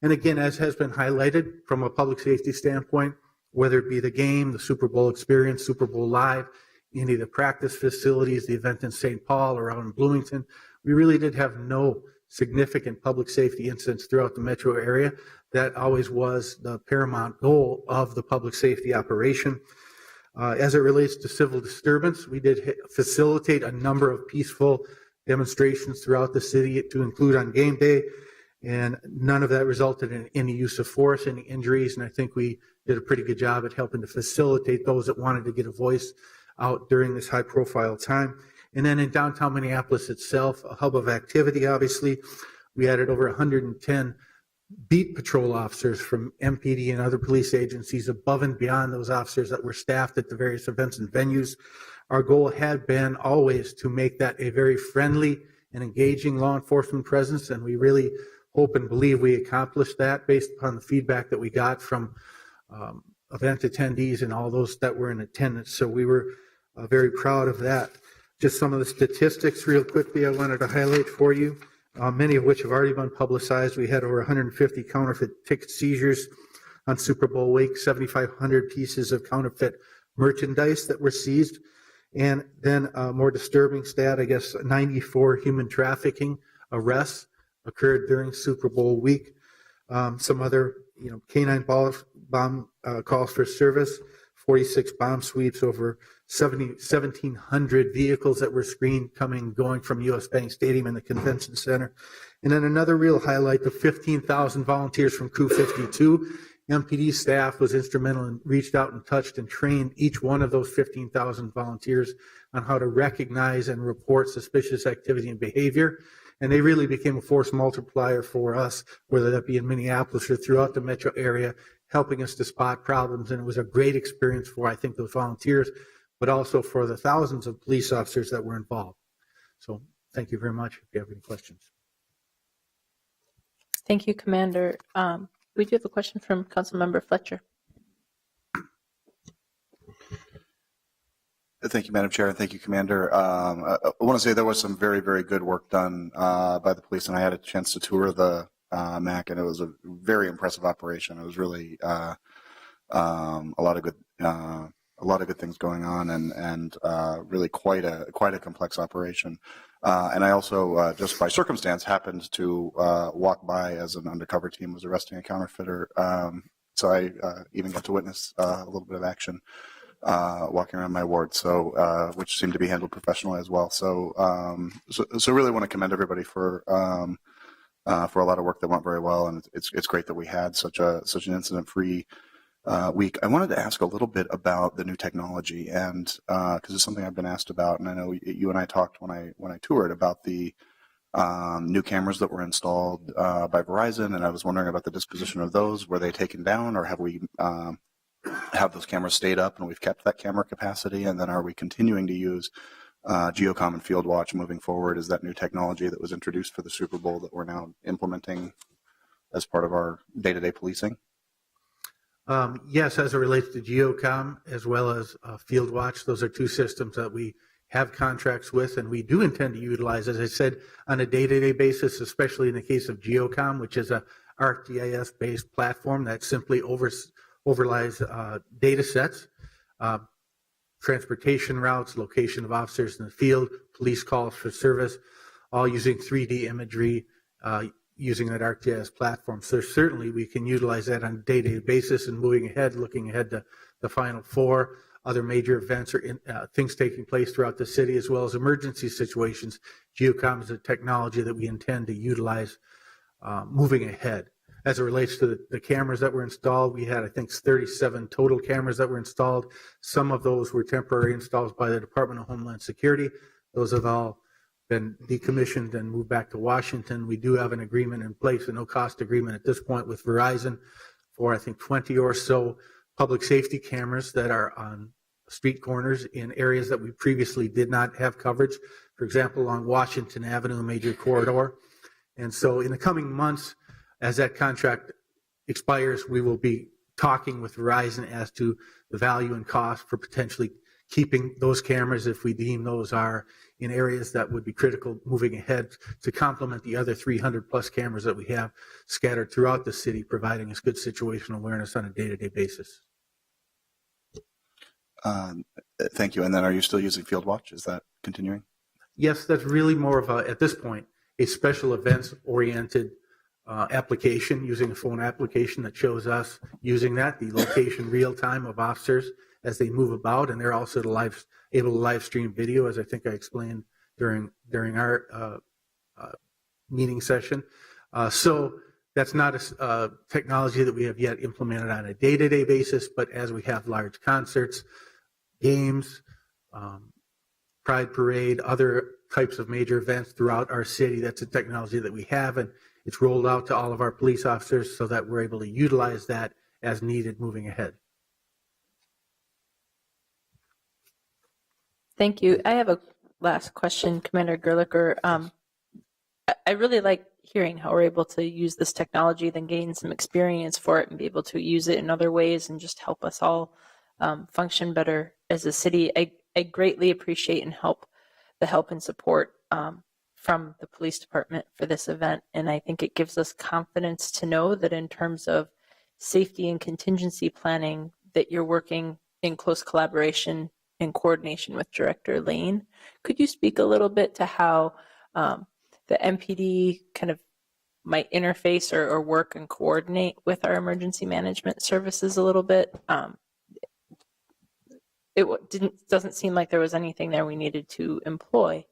And again, as has been highlighted from a public safety standpoint, whether it be the game, the Super Bowl experience, Super Bowl Live, any of the practice facilities, the event in St. Paul or out in Bloomington, we really did have no significant public safety incidents throughout the metro area. That always was the paramount goal of the public safety operation. As it relates to civil disturbance, we did facilitate a number of peaceful demonstrations throughout the city, to include on game day, and none of that resulted in any use of force, any injuries, and I think we did a pretty good job at helping to facilitate those that wanted to get a voice out during this high-profile time. And then in downtown Minneapolis itself, a hub of activity, obviously, we added over 110 beat patrol officers from MPD and other police agencies above and beyond those officers that were staffed at the various events and venues. Our goal had been always to make that a very friendly and engaging law enforcement presence, and we really hope and believe we accomplished that based upon the feedback that we got from event attendees and all those that were in attendance. So we were very proud of that. Just some of the statistics real quickly I wanted to highlight for you, many of which have already been publicized. We had over 150 counterfeit ticket seizures on Super Bowl week, 7,500 pieces of counterfeit merchandise that were seized. And then a more disturbing stat, I guess, 94 human trafficking arrests occurred during Super Bowl week. Some other, canine bomb calls for service, 46 bomb sweeps, over 1,700 vehicles that were screened going from U.S. Bank Stadium and the Convention Center. And then another real highlight, the 15,000 volunteers from Crew 52. MPD staff was instrumental and reached out and touched and trained each one of those 15,000 volunteers on how to recognize and report suspicious activity and behavior. And they really became a force multiplier for us, whether that be in Minneapolis or throughout the metro area, helping us to spot problems. And it was a great experience for, I think, those volunteers, but also for the thousands of police officers that were involved. So thank you very much. If you have any questions. Thank you, Commander. We do have a question from Councilmember Fletcher. Thank you, Madam Chair, and thank you, Commander. I want to say there was some very, very good work done by the police, and I had a chance to tour the MAC, and it was a very impressive operation. It was really a lot of good things going on, and really quite a complex operation. And I also, just by circumstance, happened to walk by as an undercover team was arresting a counterfeiter. So I even got to witness a little bit of action walking around my ward, so which seemed to be handled professionally as well. So really want to commend everybody for a lot of work that went very well, and it's great that we had such an incident-free week. I wanted to ask a little bit about the new technology, and because it's something I've been asked about, and I know you and I talked when I toured about the new cameras that were installed by Verizon, and I was wondering about the disposition of those. Were they taken down, or have we have those cameras stayed up and we've kept that camera capacity? And then are we continuing to use Geocom and Field Watch moving forward? Is that new technology that was introduced for the Super Bowl that we're now implementing as part of our day-to-day policing? Yes, as it relates to Geocom as well as Field Watch, those are two systems that we have contracts with, and we do intend to utilize, as I said, on a day-to-day basis, especially in the case of Geocom, which is a ArcGIS-based platform that simply overlies data sets, transportation routes, location of officers in the field, police calls for service, all using 3D imagery, using that ArcGIS platform. So certainly we can utilize that on a day-to-day basis, and looking ahead to the Final Four, other major events or things taking place throughout the city, as well as emergency situations. Geocom is a technology that we intend to utilize moving ahead. As it relates to the cameras that were installed, we had, I think, 37 total cameras that were installed. Some of those were temporary installs by the Department of Homeland Security. Those have all been decommissioned and moved back to Washington. We do have an agreement in place, a no-cost agreement at this point with Verizon for, I think, 20 or so public safety cameras that are on street corners in areas that we previously did not have coverage. For example, along Washington Avenue, a major corridor. And so in the coming months, as that contract expires, we will be talking with Verizon as to the value and cost for potentially keeping those cameras if we deem those are in areas that would be critical moving ahead to complement the other 300 plus cameras that we have scattered throughout the city, providing us good situational awareness on a day-to-day basis. Thank you. And then are you still using Field Watch? Is that continuing? Yes, that's really more of at this point, a special events oriented application, using a phone application that shows us using the location real time of officers as they move about, and they're also able to live stream video, as I think I explained during our meeting session. So that's not a technology that we have yet implemented on a day-to-day basis, but as we have large concerts, games, Pride Parade, other types of major events throughout our city, that's a technology that we have, and it's rolled out to all of our police officers so that we're able to utilize that as needed moving ahead. Thank you. I have a last question, Commander Gerlicher. I really like hearing how we're able to use this technology, then gain some experience for it and be able to use it in other ways and just help us all function better as a city. I greatly appreciate the help and support from the police department for this event. And I think it gives us confidence to know that in terms of safety and contingency planning, that you're working in close collaboration and coordination with Director Lane. Could you speak a little bit to how the MPD kind of might interface or work and coordinate with our emergency management services a little bit? Doesn't seem like there was anything there we needed to employ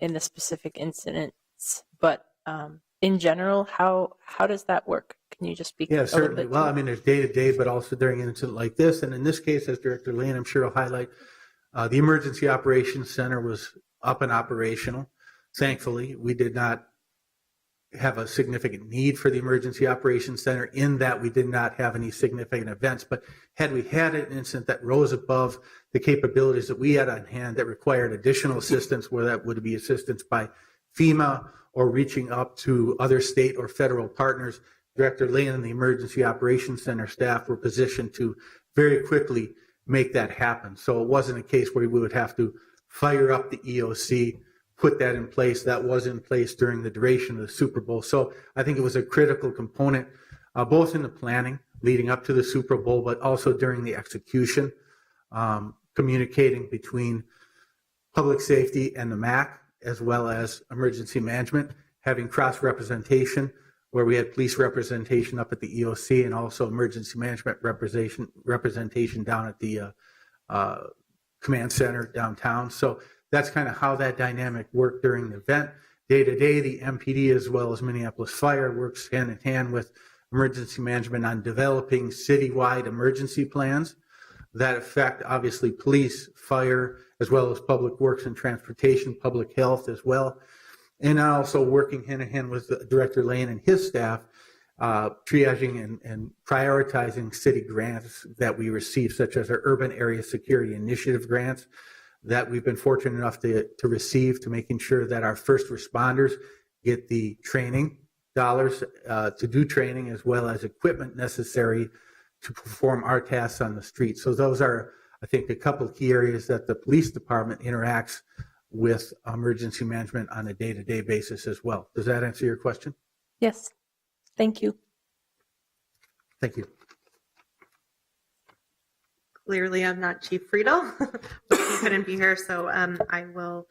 in the specific incidents, but in general, how does that work? Can you just speak a Yeah, little certainly. bit? Well, I mean, there's day to day, but also during an incident like this. And in this case, as Director Lane, I'm sure will highlight, the Emergency Operations Center was up and operational. Thankfully, we did not have a significant need for the Emergency Operations Center in that we did not have any significant events. But had we had an incident that rose above the capabilities that we had on hand that required additional assistance, where that would be assistance by FEMA or reaching up to other state or federal partners, Director Lane and the Emergency Operations Center staff were positioned to very quickly make that happen. So it wasn't a case where we would have to fire up the EOC, put that in place. That was in place during the duration of the Super Bowl. So I think it was a critical component, both in the planning leading up to the Super Bowl, but also during the execution, communicating between public safety and the MAC, as well as emergency management, having cross-representation where we had police representation up at the EOC and also emergency management representation down at the command center downtown. So that's kind of how that dynamic worked during the event. Day to day, the MPD as well as Minneapolis Fire works hand in hand with emergency management on developing citywide emergency plans that affect obviously police, fire, as well as public works and transportation, public health as well. And also working hand in hand with Director Lane and his staff, triaging and prioritizing city grants that we receive, such as our Urban Area Security Initiative grants that we've been fortunate enough to receive, to making sure that our first responders get the training dollars to do training, as well as equipment necessary to perform our tasks on the street. So those are, I think, a couple of key areas that the police department interacts with emergency management on a day-to-day basis as well. Does that answer your question? Yes. Thank you. Thank you. Clearly, I'm not Chief Friedel, but he couldn't be here, so I will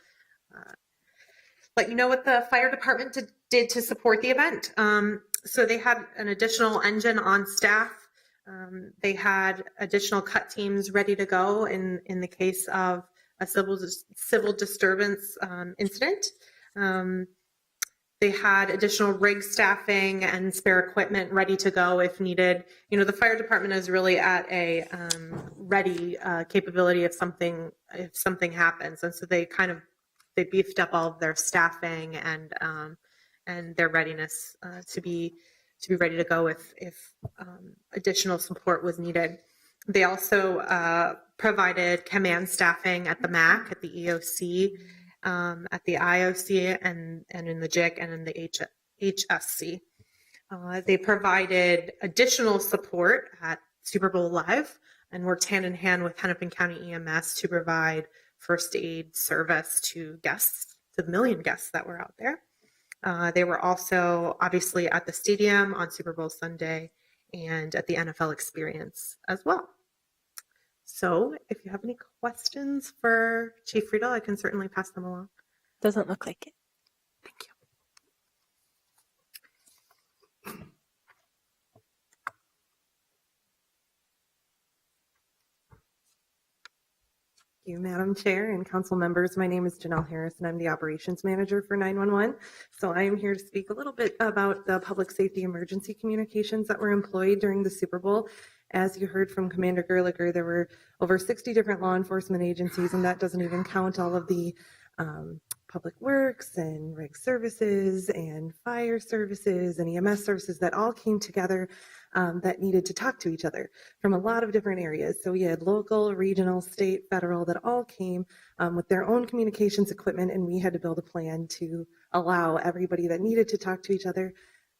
let you know what the fire department did to support the event. So they had an additional engine on staff. They had additional cut teams ready to go in the case of a civil disturbance incident. They had additional rig staffing and spare equipment ready to go if needed. You know, the fire department is really at a ready capability if something happens, and so they beefed up all of their staffing and their readiness to be ready to go if additional support was needed. They also provided command staffing at the MAC, at the EOC, at the IOC, and in the JIC and in the HSC. They provided additional support at Super Bowl Live and worked hand in hand with Hennepin County EMS to provide first aid service to guests, to the million guests that were out there. They were also obviously at the stadium on Super Bowl Sunday and at the NFL Experience as well. So if you have any questions for Chief Friedel, I can certainly pass them along. Doesn't look like it. Thank you. Thank you, Madam Chair and council members. My name is Janelle Harris, and I'm the operations manager for 911. So I am here to speak a little bit about the public safety emergency communications that were employed during the Super Bowl. As you heard from Commander Gerlicher, there were over 60 different law enforcement agencies, and that doesn't even count all of the public works and reg services and fire services and EMS services that all came together that needed to talk to each other from a lot of different areas. So we had local, regional, state, federal that all came with their own communications equipment, and we had to build a plan to allow everybody that needed to talk to each other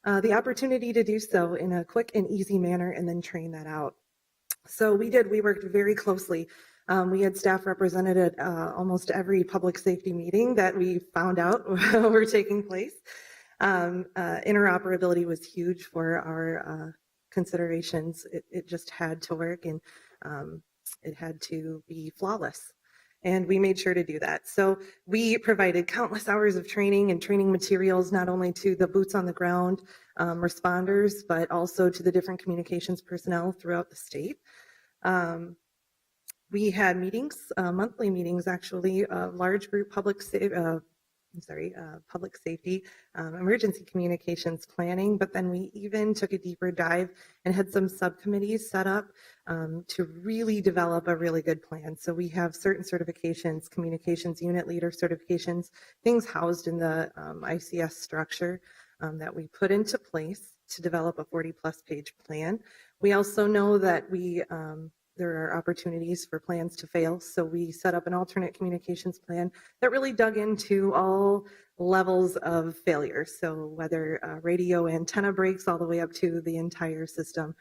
the opportunity to do so in a quick and easy manner, and then train that out. So we worked very closely. We had staff represented at almost every public safety meeting that we found out were taking place. Interoperability was huge for our considerations. It just had to work, and it had to be flawless. And we made sure to do that. So we provided countless hours of training and training materials, not only to the boots on the ground responders, but also to the different communications personnel throughout the state. We had meetings, monthly meetings actually, large group public safety, emergency communications planning, but then we even took a deeper dive and had some subcommittees set up to really develop a really good plan. So we have certain certifications, communications unit leader certifications, things housed in the ICS structure that we put into place to develop a 40-plus page plan. We also know that there are opportunities for plans to fail. So we set up an alternate communications plan that really dug into all levels of failure. So whether radio antenna breaks all the way up to the entire system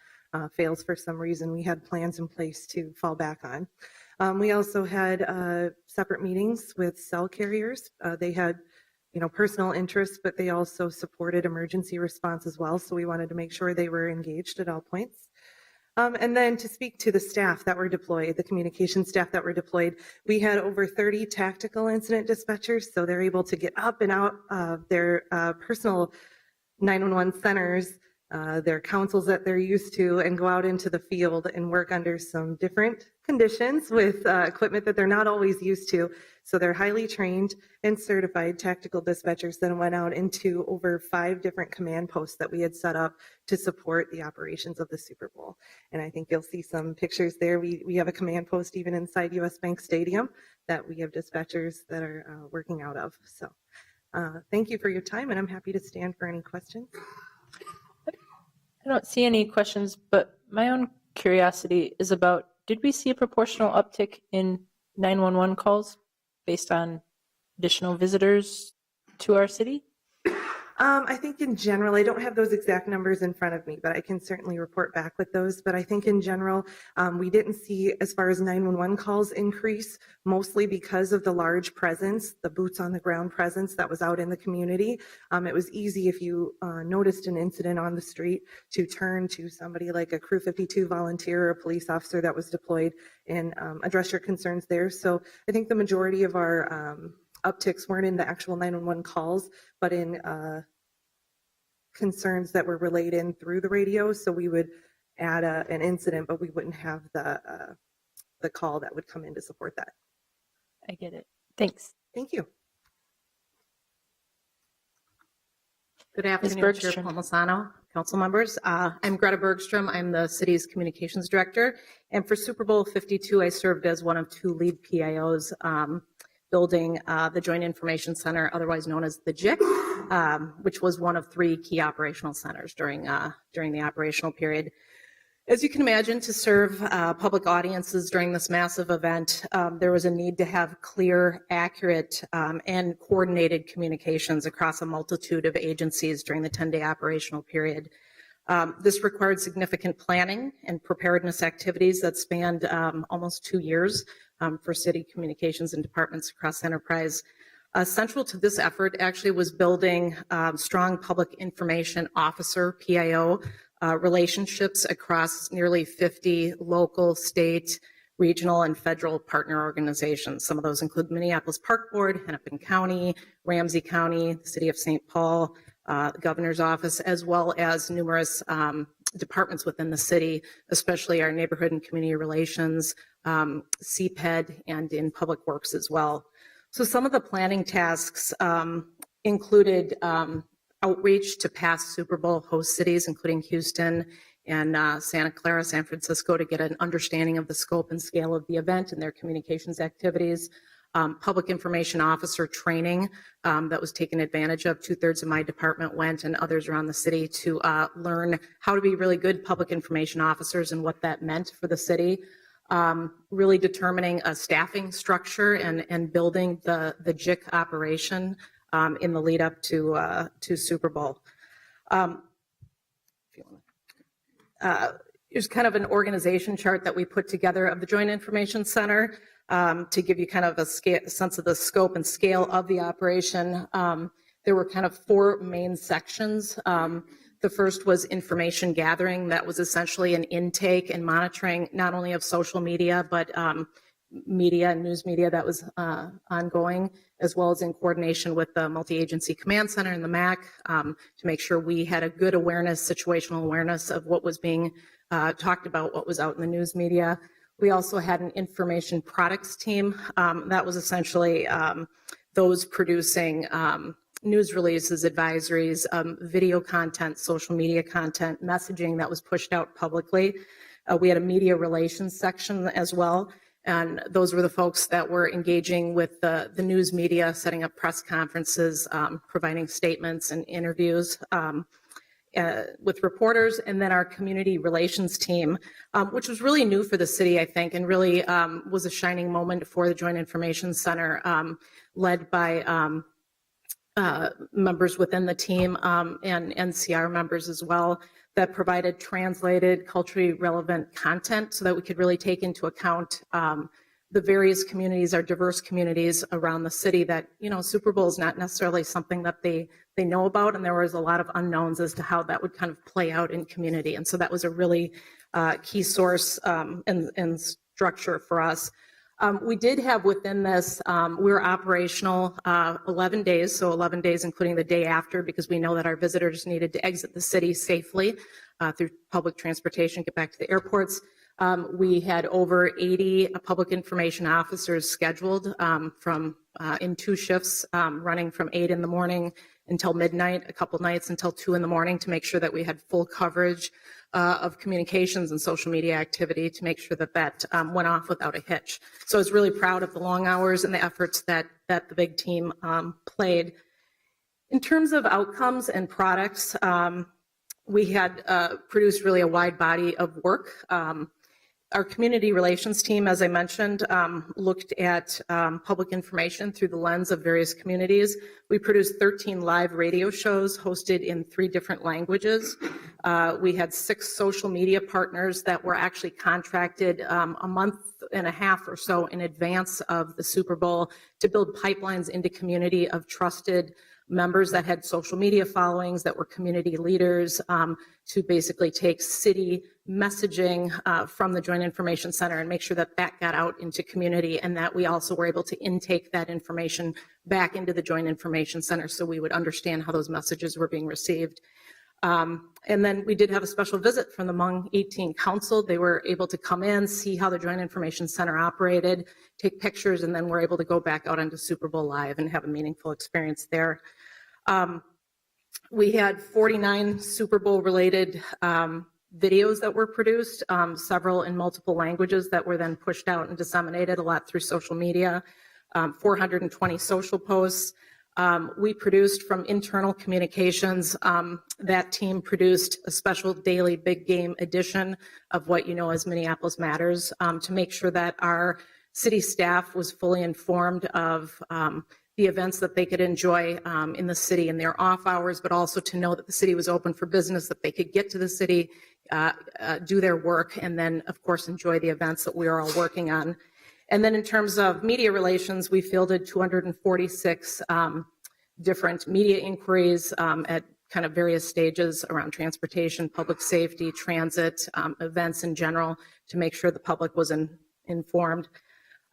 fails for some reason, we had plans in place to fall back on. We also had separate meetings with cell carriers. They had personal interests, but they also supported emergency response as well. So we wanted to make sure they were engaged at all points. And then to speak to the staff that were deployed, the communication staff that were deployed, we had over 30 tactical incident dispatchers, so they're able to get up and out of their personal 911 centers, their councils that they're used to, and go out into the field and work under some different conditions with equipment that they're not always used to. So they're highly trained and certified tactical dispatchers that went out into over 5 different command posts that we had set up to support the operations of the Super Bowl. And I think you'll see some pictures there. We have a command post even inside US Bank Stadium that we have dispatchers that are working out of. So thank you for your time, and I'm happy to stand for any questions. I don't see any questions, but my own curiosity is about, did we see a proportional uptick in 911 calls based on additional visitors to our city? I think in general, I don't have those exact numbers in front of me, but I can certainly report back with those. But I think in general, we didn't see, as far as 911 calls, increase, mostly because of the large presence, the boots on the ground presence that was out in the community. It was easy if you noticed an incident on the street to turn to somebody like a Crew 52 volunteer or a police officer that was deployed and address your concerns there. So I think the majority of our upticks weren't in the actual 911 calls, but in concerns that were relayed in through the radio. So we would add an incident, but we wouldn't have the call that would come in to support that. I get it. Thanks. Thank you. Good afternoon, Chair Palmisano, council members. I'm Greta Bergstrom. I'm the city's communications director. And for Super Bowl 52, I served as one of 2 lead PIOs building the Joint Information Center, otherwise known as the JIC, which was one of 3 key operational centers during the operational period. As you can imagine, to serve public audiences during this massive event, there was a need to have clear, accurate, and coordinated communications across a multitude of agencies during the 10-day operational period. This required significant planning and preparedness activities that spanned almost 2 years for city communications and departments across enterprise. Central to this effort actually was building strong public information officer, PIO, relationships across nearly 50 local, state, regional, and federal partner organizations. Some of those include Minneapolis Park Board, Hennepin County, Ramsey County, the City of St. Paul, the Governor's Office, as well as numerous departments within the city, especially our neighborhood and community relations, CPED, and in public works as well. So some of the planning tasks included outreach to past Super Bowl host cities, including Houston and Santa Clara, San Francisco, to get an understanding of the scope and scale of the event and their communications activities. public information officer training that was taken advantage of. 2/3 of my department went, and others around the city, to learn how to be really good public information officers and what that meant for the city. Really determining a staffing structure and building the JIC operation in the lead up to Super Bowl. Here's kind of an organization chart that we put together of the Joint Information Center to give you kind of a sense of the scope and scale of the operation. There were kind of 4 main sections. The first was information gathering. That was essentially an intake and monitoring not only of social media, but media and news media that was ongoing, as well as in coordination with the Multi-Agency Command Center and the MAC to make sure we had a good awareness, situational awareness of what was being talked about, what was out in the news media. We also had an information products team. That was essentially those producing news releases, advisories, video content, social media content, messaging that was pushed out publicly. We had a media relations section as well. And those were the folks that were engaging with the news media, setting up press conferences, providing statements and interviews with reporters. And then our community relations team, which was really new for the city, I think, and really was a shining moment for the Joint Information Center, led by members within the team and NCR members as well, that provided translated, culturally relevant content so that we could really take into account the various communities, our diverse communities around the city that, you know, Super Bowl is not necessarily something that they know about, and there was a lot of unknowns as to how that would kind of play out in community. And so that was a really key source and structure for us. We did have within this, we were operational 11 days, so 11 days including the day after, because we know that our visitors needed to exit the city safely through public transportation, get back to the airports. We had over 80 public information officers scheduled from in 2 shifts, running from 8 in the morning until midnight, a couple nights until 2 in the morning, to make sure that we had full coverage of communications and social media activity, to make sure that that went off without a hitch. So I was really proud of the long hours and the efforts that the big team played. In terms of outcomes and products, we had produced really a wide body of work. Our community relations team, as I mentioned, looked at public information through the lens of various communities. We produced 13 live radio shows hosted in 3 different languages. We had 6 social media partners that were actually contracted a month and a half or so in advance of the Super Bowl to build pipelines into community of trusted members that had social media followings, that were community leaders, to basically take city messaging from the Joint Information Center and make sure that that got out into community, and that we also were able to intake that information back into the Joint Information Center so we would understand how those messages were being received. And then we did have a special visit from the Hmong 18 Council. They were able to come in, see how the Joint Information Center operated, take pictures, and then we're able to go back out onto Super Bowl Live and have a meaningful experience there. We had 49 Super Bowl related videos that were produced, several in multiple languages that were then pushed out and disseminated, a lot through social media, 420 social posts. We produced from internal communications, that team produced a special daily big game edition of what you know as Minneapolis Matters, to make sure that our city staff was fully informed of the events that they could enjoy in the city in their off hours, but also to know that the city was open for business, that they could get to the city, do their work, and then, of course, enjoy the events that we are all working on. And then in terms of media relations, we fielded 246 different media inquiries at kind of various stages around transportation, public safety, transit, events in general, to make sure the public was informed.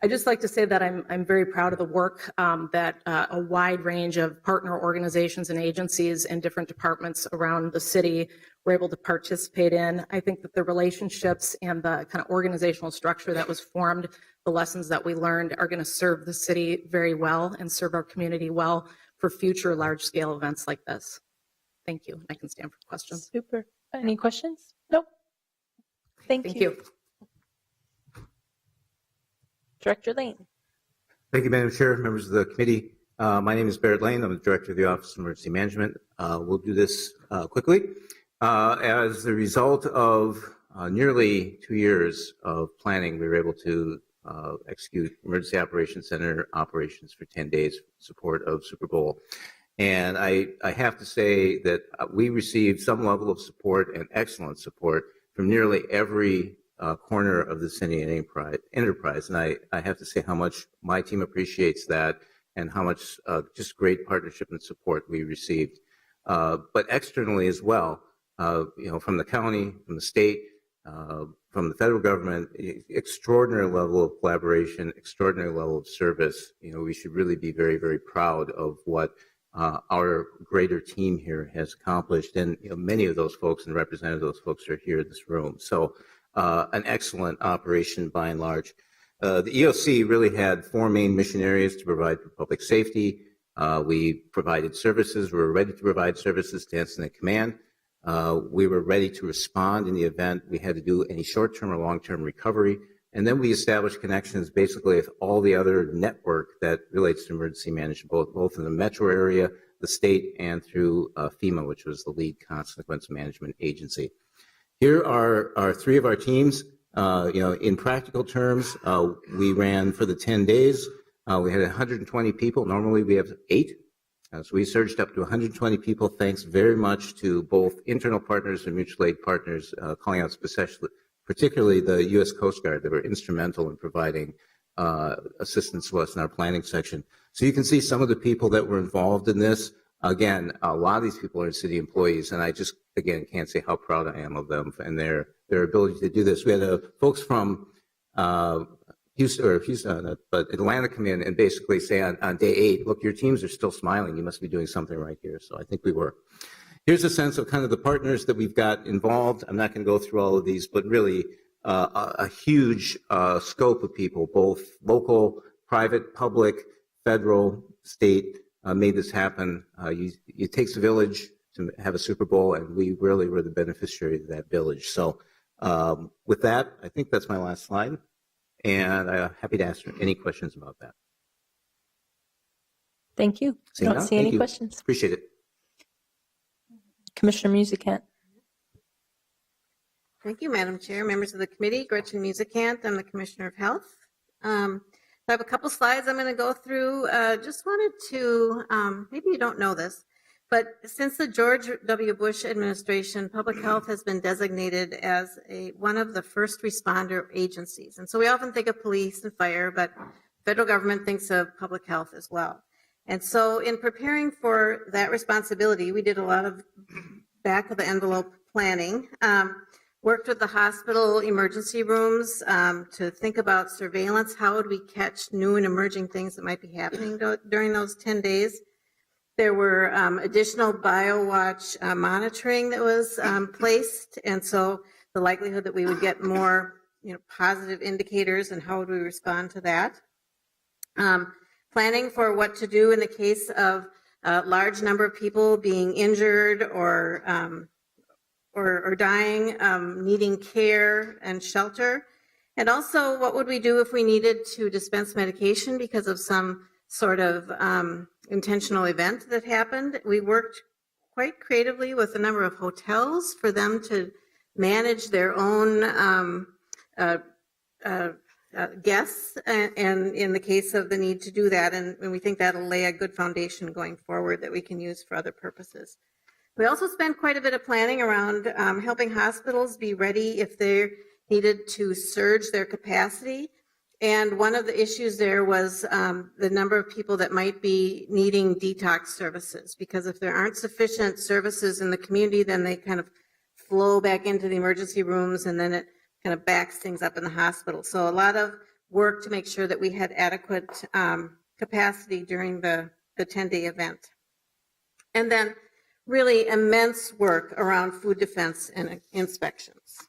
I'd just like to say that I'm very proud of the work that a wide range of partner organizations and agencies and different departments around the city were able to participate in. I think that the relationships and the kind of organizational structure that was formed, the lessons that we learned, are going to serve the city very well and serve our community well for future large-scale events like this. Thank you. I can stand for questions. Super. Any questions? Nope. Thank you. Thank you. Director Lane. Thank you, Madam Chair, members of the committee. My name is Barrett Lane. I'm the Director of the Office of Emergency Management. We'll do this quickly. As the result of nearly 2 years of planning, we were able to execute Emergency Operations Center operations for 10 days support of Super Bowl. And I have to say that we received some level of support and excellent support from nearly every corner of the city and enterprise. And I have to say how much my team appreciates that and how much just great partnership and support we received. But externally as well, from the county, from the state, from the federal government, extraordinary level of collaboration, extraordinary level of service. We should really be very, very proud of what our greater team here has accomplished. And many of those folks and representatives of those folks are here in this room. So an excellent operation by and large. The EOC really had 4 main mission areas to provide for public safety. We provided services. We were ready to provide services to incident command. We were ready to respond in the event we had to do any short-term or long-term recovery. And then we established connections basically with all the other network that relates to emergency management, both in the metro area, the state, and through FEMA, which was the lead consequence management agency. Here are 3 of our teams. In practical terms, we ran for the 10 days. We had 120 people. Normally we have 8. So we surged up to 120 people, thanks very much to both internal partners and mutual aid partners, calling out particularly the U.S. Coast Guard that were instrumental in providing assistance to us in our planning section. So you can see some of the people that were involved in this. Again, a lot of these people are city employees, and I just, again, can't say how proud I am of them and their ability to do this. We had folks from Houston, but Atlanta come in and basically say on day 8, look, your teams are still smiling. You must be doing something right here. So I think we were. Here's a sense of kind of the partners that we've got involved. I'm not going to go through all of these, but really a huge scope of people, both local, private, public, federal, state, made this happen. It takes a village to have a Super Bowl, and we really were the beneficiary of that village. So with that, I think that's my last slide. And I'm happy to answer any questions about that. Thank you. I don't see any questions. Appreciate it. Commissioner Musicant. Thank you, Madam Chair, members of the committee. Gretchen Musicant, I'm the Commissioner of Health. I have a couple slides I'm going to go through. Just wanted to, maybe you don't know this, but since the George W. Bush administration, public health has been designated as one of the first responder agencies. And so we often think of police and fire, but federal government thinks of public health as well. And so in preparing for that responsibility, we did a lot of back of the envelope planning, worked with the hospital emergency rooms to think about surveillance. How would we catch new and emerging things that might be happening during those 10 days? There were additional BioWatch monitoring that was placed, and so the likelihood that we would get more, positive indicators, and how would we respond to that? Planning for what to do in the case of a large number of people being injured or dying, needing care and shelter, and also what would we do if we needed to dispense medication because of some sort of intentional event that happened. We worked quite creatively with a number of hotels for them to manage their own guests, and in the case of the need to do that, and we think that'll lay a good foundation going forward that we can use for other purposes. We also spent quite a bit of planning around helping hospitals be ready if they needed to surge their capacity. And one of the issues there was the number of people that might be needing detox services, because if there aren't sufficient services in the community, then they kind of flow back into the emergency rooms, and then it kind of backs things up in the hospital. So a lot of work to make sure that we had adequate capacity during the 10-day event. And then really immense work around food defense and inspections.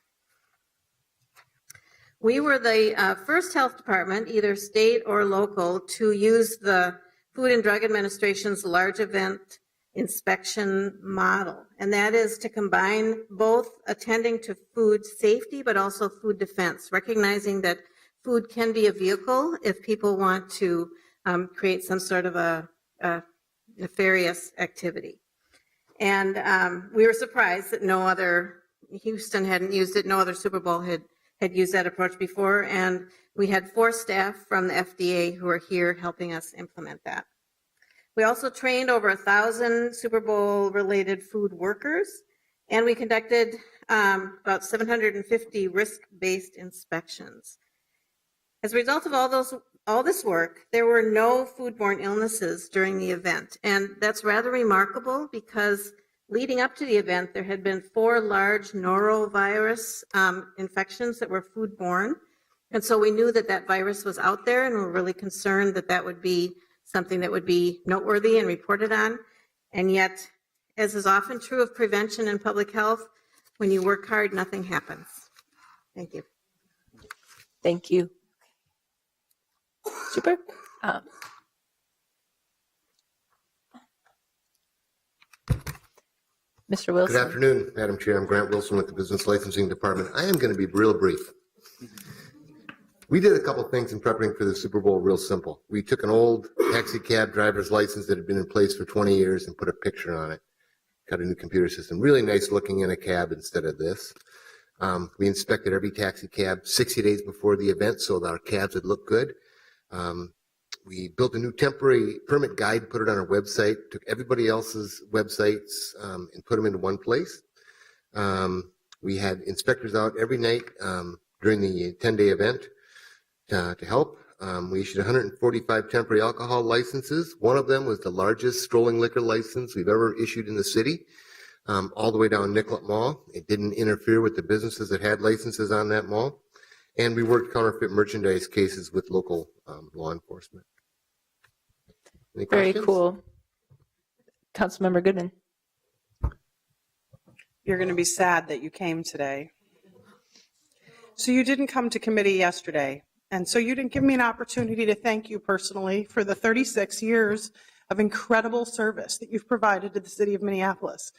We were the first health department, either state or local, to use the Food and Drug Administration's large event inspection model. And that is to combine both attending to food safety, but also food defense, recognizing that food can be a vehicle if people want to create some sort of a nefarious activity. And we were surprised that no other, Houston hadn't used it, no other Super Bowl had used that approach before. And we had 4 staff from the FDA who are here helping us implement that. We also trained over 1,000 Super Bowl related food workers, and we conducted about 750 risk-based inspections. As a result of all this work, there were no foodborne illnesses during the event. And that's rather remarkable because leading up to the event, there had been 4 large norovirus infections that were foodborne. And so we knew that that virus was out there, and we're really concerned that that would be something that would be noteworthy and reported on. And yet, as is often true of prevention and public health, when you work hard, nothing happens. Thank you. Thank you. Super. Mr. Wilson. Good afternoon, Madam Chair. I'm Grant Wilson with the Business Licensing Department. I am going to be real brief. We did a couple things in preparing for the Super Bowl real simple. We took an old taxi cab driver's license that had been in place for 20 years and put a picture on it. Got a new computer system. Really nice looking in a cab instead of this. We inspected every taxi cab 60 days before the event so that our cabs would look good. We built a new temporary permit guide, put it on our website, took everybody else's websites and put them into one place. We had inspectors out every night during the 10-day event to help. We issued 145 temporary alcohol licenses. One of them was the largest strolling liquor license we've ever issued in the city, all the way down Nicollet Mall. It didn't interfere with the businesses that had licenses on that mall. And we worked counterfeit merchandise cases with local law enforcement. Any Very questions? cool. Councilmember Goodman. You're going to be sad that you came today. So you didn't come to committee yesterday, and so you didn't give me an opportunity to thank you personally for the 36 years of incredible service that you've provided to the city of Minneapolis.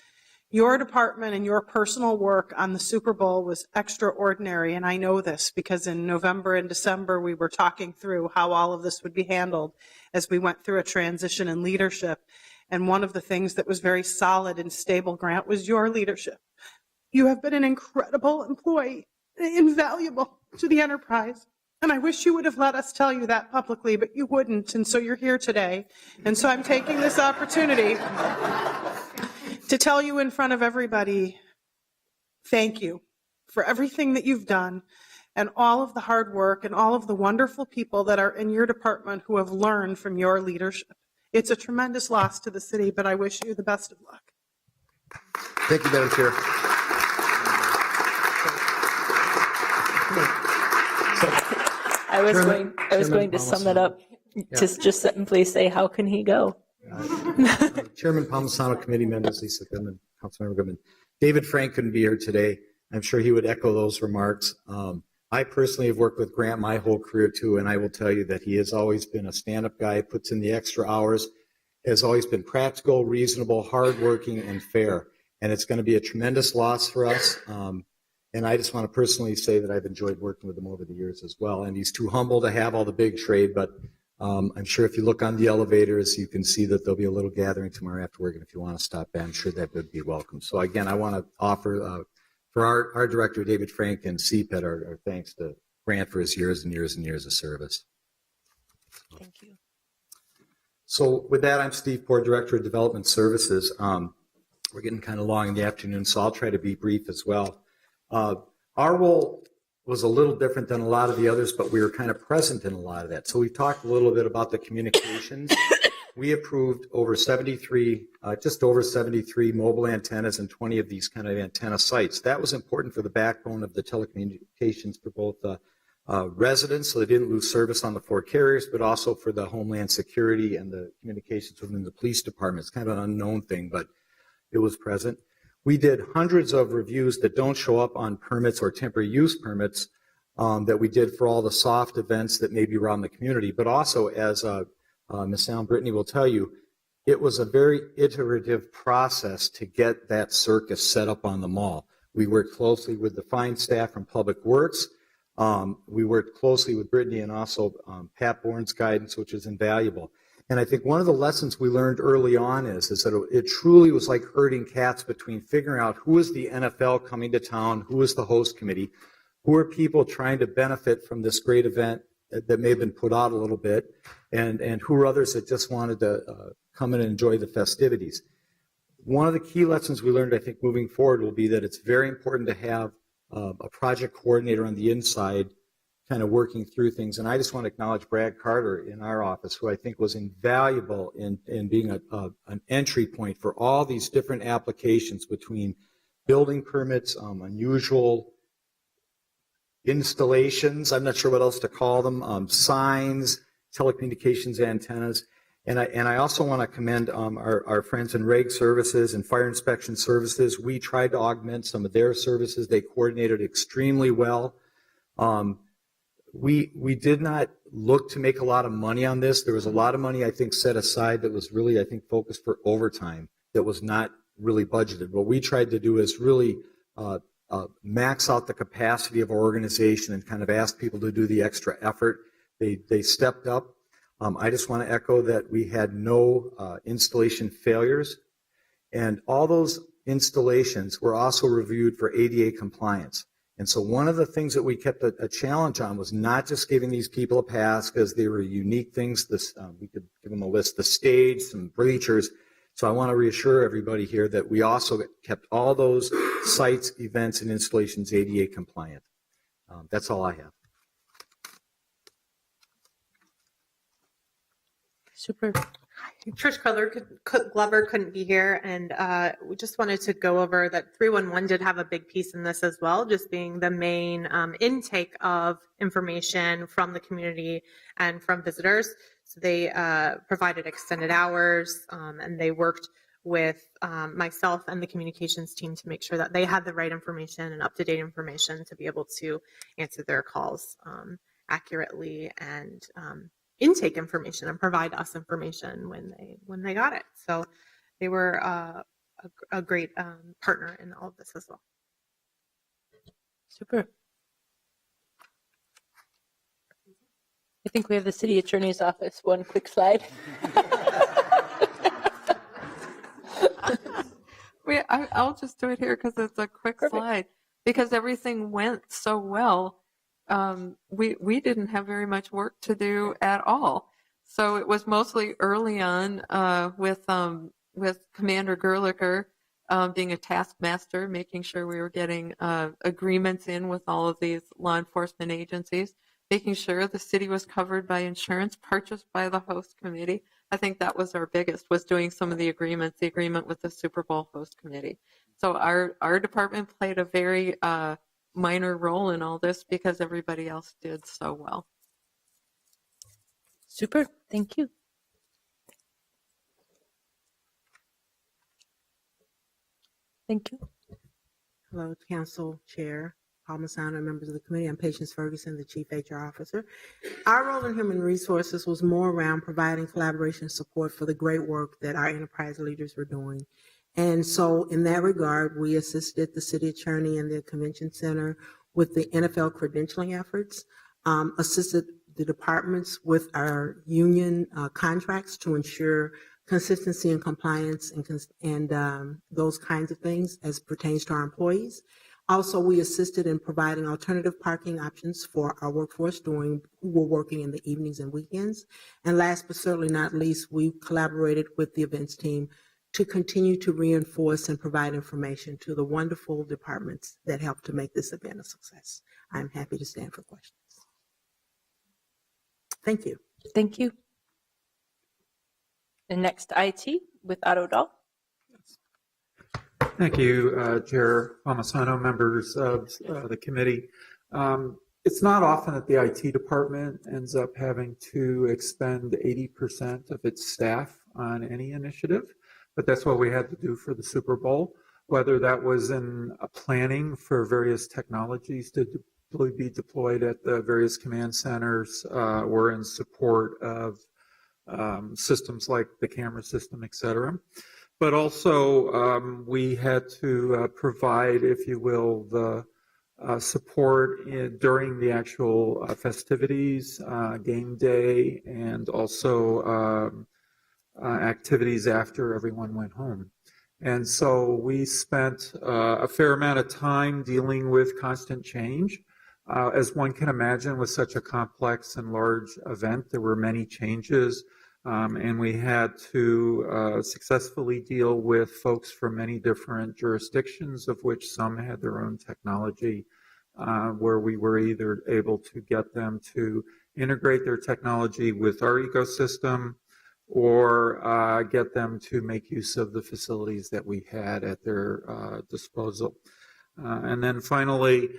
Your department and your personal work on the Super Bowl was extraordinary, and I know this because in November and December we were talking through how all of this would be handled as we went through a transition in leadership. And one of the things that was very solid and stable, Grant, was your leadership. You have been an incredible employee, invaluable to the enterprise. And I wish you would have let us tell you that publicly, but you wouldn't, and so you're here today. And so I'm taking this opportunity to tell you in front of everybody, thank you for everything that you've done and all of the hard work and all of the wonderful people that are in your department who have learned from your leadership. It's a tremendous loss to the city, but I wish you the best of luck. Thank you, Madam Chair. I was going to sum it up to just simply say, how can he go? Chairman Palmisano, committee members, Lisa Goodman, Councilmember Goodman. David Frank couldn't be here today. I'm sure he would echo those remarks. I personally have worked with Grant my whole career too, and I will tell you that he has always been a stand-up guy, puts in the extra hours, has always been practical, reasonable, hardworking, and fair. And it's going to be a tremendous loss for us. And I just want to personally say that I've enjoyed working with him over the years as well. And he's too humble to have all the big trade, but I'm sure if you look on the elevators, you can see that there'll be a little gathering tomorrow after work. And if you want to stop by, I'm sure that would be welcome. So again, I want to offer for our director, David Frank, and CPED, our thanks to Grant for his years and years and years of service. Thank you. So with that, I'm Steve Poor, Director of Development Services. We're getting kind of long in the afternoon, so I'll try to be brief as well. Our role was a little different than a lot of the others, but we were kind of present in a lot of that. So we talked a little bit about the communications. We approved over 73, just over 73 mobile antennas and 20 of these kind of antenna sites. That was important for the backbone of the telecommunications for both residents, so they didn't lose service on the 4 carriers, but also for the Homeland Security and the communications within the police department. It's kind of an unknown thing, but it was present. We did hundreds of reviews that don't show up on permits or temporary use permits that we did for all the soft events that may be around the community, but also, as Ms. Allen Brittany will tell you, it was a very iterative process to get that circus set up on the mall. We worked closely with the fine staff from Public Works. We worked closely with Brittany and also Pat Bourne's guidance, which is invaluable. And I think one of the lessons we learned early on is that it truly was like herding cats between figuring out who is the NFL coming to town, who is the host committee, who are people trying to benefit from this great event that may have been put out a little bit, and who are others that just wanted to come in and enjoy the festivities. One of the key lessons we learned, I think, moving forward will be that it's very important to have a project coordinator on the inside kind of working through things. And I just want to acknowledge Brad Carter in our office, who I think was invaluable in being an entry point for all these different applications between building permits, unusual installations, I'm not sure what else to call them, signs, telecommunications antennas. And I also want to commend our friends in reg services and fire inspection services. We tried to augment some of their services. They coordinated extremely well. We did not look to make a lot of money on this. There was a lot of money, I think, set aside that was really, I think, focused for overtime that was not really budgeted. What we tried to do is really max out the capacity of our organization and kind of ask people to do the extra effort. They stepped up. I just want to echo that we had no installation failures, and all those installations were also reviewed for ADA compliance. And so one of the things that we kept a challenge on was not just giving these people a pass because they were unique things. We could give them a list, the stage, some bleachers. So I want to reassure everybody here that we also kept all those sites, events, and installations ADA compliant. That's all I have. Super. Trish Glover couldn't be here, and we just wanted to go over that 311 did have a big piece in this as well, just being the main intake of information from the community and from visitors. So they provided extended hours, and they worked with myself and the communications team to make sure that they had the right information and up-to-date information to be able to answer their calls accurately and intake information and provide us information when they got it. So they were a great partner in all of this as well. Super. I think we have the city attorney's office. One quick slide. I'll just do it here because it's a quick slide. Because everything went so well, we didn't have very much work to do at all. So it was mostly early on with Commander Gerlicher being a taskmaster, making sure we were getting agreements in with all of these law enforcement agencies, making sure the city was covered by insurance purchased by the host committee. I think that was our biggest, was doing some of the agreements, the agreement with the Super Bowl host committee. So our department played a very minor role in all this because everybody else did so well. Super. Thank you. Thank you. Hello, Council Chair Palmisano, members of the committee. I'm Patience Ferguson, the Chief HR Officer. Our role in human resources was more around providing collaboration and support for the great work that our enterprise leaders were doing. And so in that regard, we assisted the city attorney and the convention center with the NFL credentialing efforts, assisted the departments with our union contracts to ensure consistency and compliance and those kinds of things as pertains to our employees. Also, we assisted in providing alternative parking options for our workforce who were working in the evenings and weekends. And last but certainly not least, we collaborated with the events team to continue to reinforce and provide information to the wonderful departments that helped to make this event a success. I'm happy to stand for questions. Thank you. Thank you. And next, IT with Otto Dahl. Thank you, Chair Palmisano, members of the committee. It's not often that the IT department ends up having to expend 80% of its staff on any initiative, but that's what we had to do for the Super Bowl, whether that was in planning for various technologies to be deployed at the various command centers or in support of systems like the camera system, et cetera. But also we had to provide, if you will, the support during the actual festivities, game day, and also activities after everyone went home. And so we spent a fair amount of time dealing with constant change. As one can imagine, with such a complex and large event, there were many changes, and we had to successfully deal with folks from many different jurisdictions, of which some had their own technology, where we were either able to get them to integrate their technology with our ecosystem, or get them to make use of the facilities that we had at their disposal. And then finally,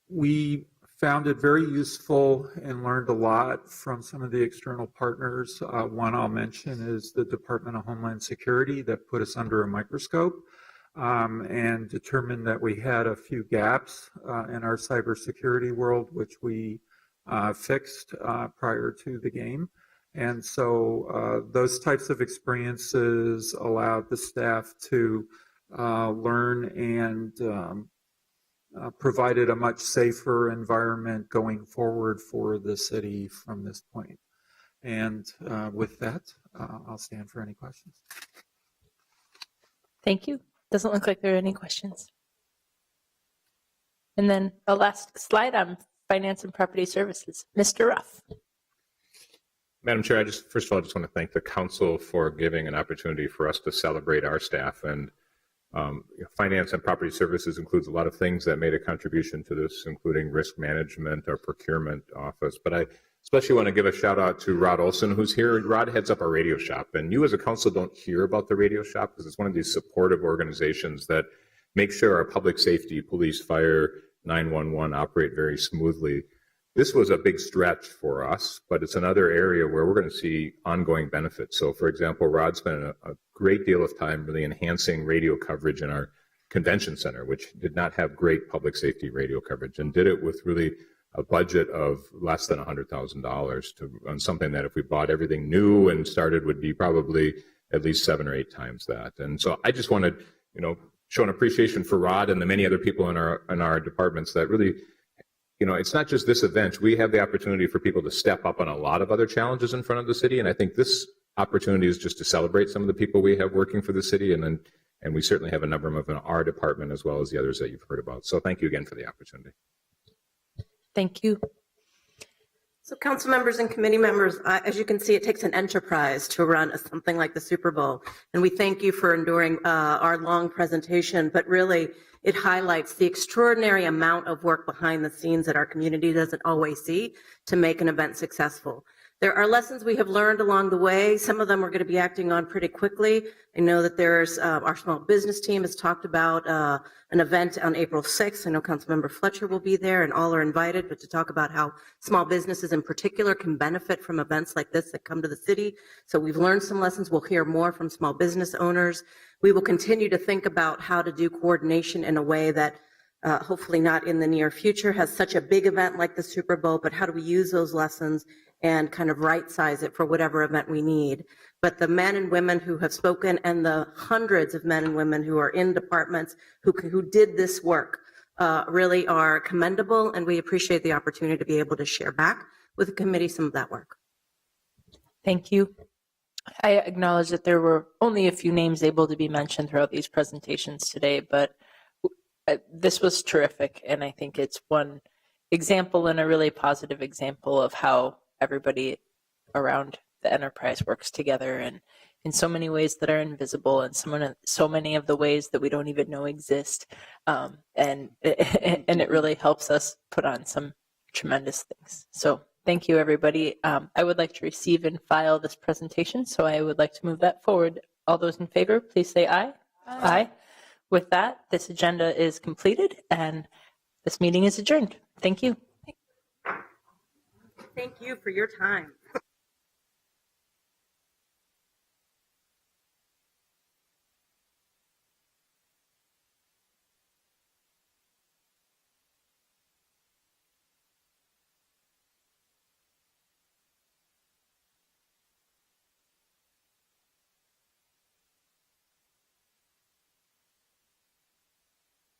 we found it very useful and learned a lot from some of the external partners. One I'll mention is the Department of Homeland Security that put us under a microscope and determined that we had a few gaps in our cybersecurity world, which we fixed prior to the game. And so those types of experiences allowed the staff to learn and provided a much safer environment going forward for the city from this point. And with that, I'll stand for any questions. Thank you. Doesn't look like there are any questions. And then a last slide on Finance and Property Services. Mr. Ruff. Madam Chair, first of all, I just want to thank the council for giving an opportunity for us to celebrate our staff. And Finance and Property Services includes a lot of things that made a contribution to this, including risk management, our procurement office. But I especially want to give a shout out to Rod Olson, who's here. Rod heads up our radio shop. And you as a council don't hear about the radio shop because it's one of these supportive organizations that make sure our public safety, police, fire, 911 operate very smoothly. This was a big stretch for us, but it's another area where we're going to see ongoing benefits. So, for example, Rod spent a great deal of time really enhancing radio coverage in our convention center, which did not have great public safety radio coverage, and did it with really a budget of less than $100,000 on something that if we bought everything new and started would be probably at least 7 or 8 times that. And so I just wanted, show an appreciation for Rod and the many other people in our departments that really, it's not just this event. We have the opportunity for people to step up on a lot of other challenges in front of the city. And I think this opportunity is just to celebrate some of the people we have working for the city. And we certainly have a number of them in our department as well as the others that you've heard about. So thank you again for the opportunity. Thank you. So council members and committee members, as you can see, it takes an enterprise to run something like the Super Bowl. And we thank you for enduring our long presentation, but really it highlights the extraordinary amount of work behind the scenes that our community doesn't always see to make an event successful. There are lessons we have learned along the way. Some of them we're going to be acting on pretty quickly. I know that there's our small business team has talked about an event on April 6th. I know Councilmember Fletcher will be there and all are invited, but to talk about how small businesses in particular can benefit from events like this that come to the city. So we've learned some lessons. We'll hear more from small business owners. We will continue to think about how to do coordination in a way that hopefully not in the near future has such a big event like the Super Bowl, but how do we use those lessons and kind of right size it for whatever event we need. But the men and women who have spoken and the hundreds of men and women who are in departments who did this work really are commendable, and we appreciate the opportunity to be able to share back with the committee some of that work. Thank you. I acknowledge that there were only a few names able to be mentioned throughout these presentations today, but this was terrific, and I think it's one example and a really positive example of how everybody around the enterprise works together, and in so many ways that are invisible, and so many of the ways that we don't even know exist, and it really helps us put on some tremendous things. So thank you, everybody. I would like to receive and file this presentation, so I would like to move that forward. All those in favor, please say aye. Aye. With that, this agenda is completed, and this meeting is adjourned. Thank you. Thank you for your time.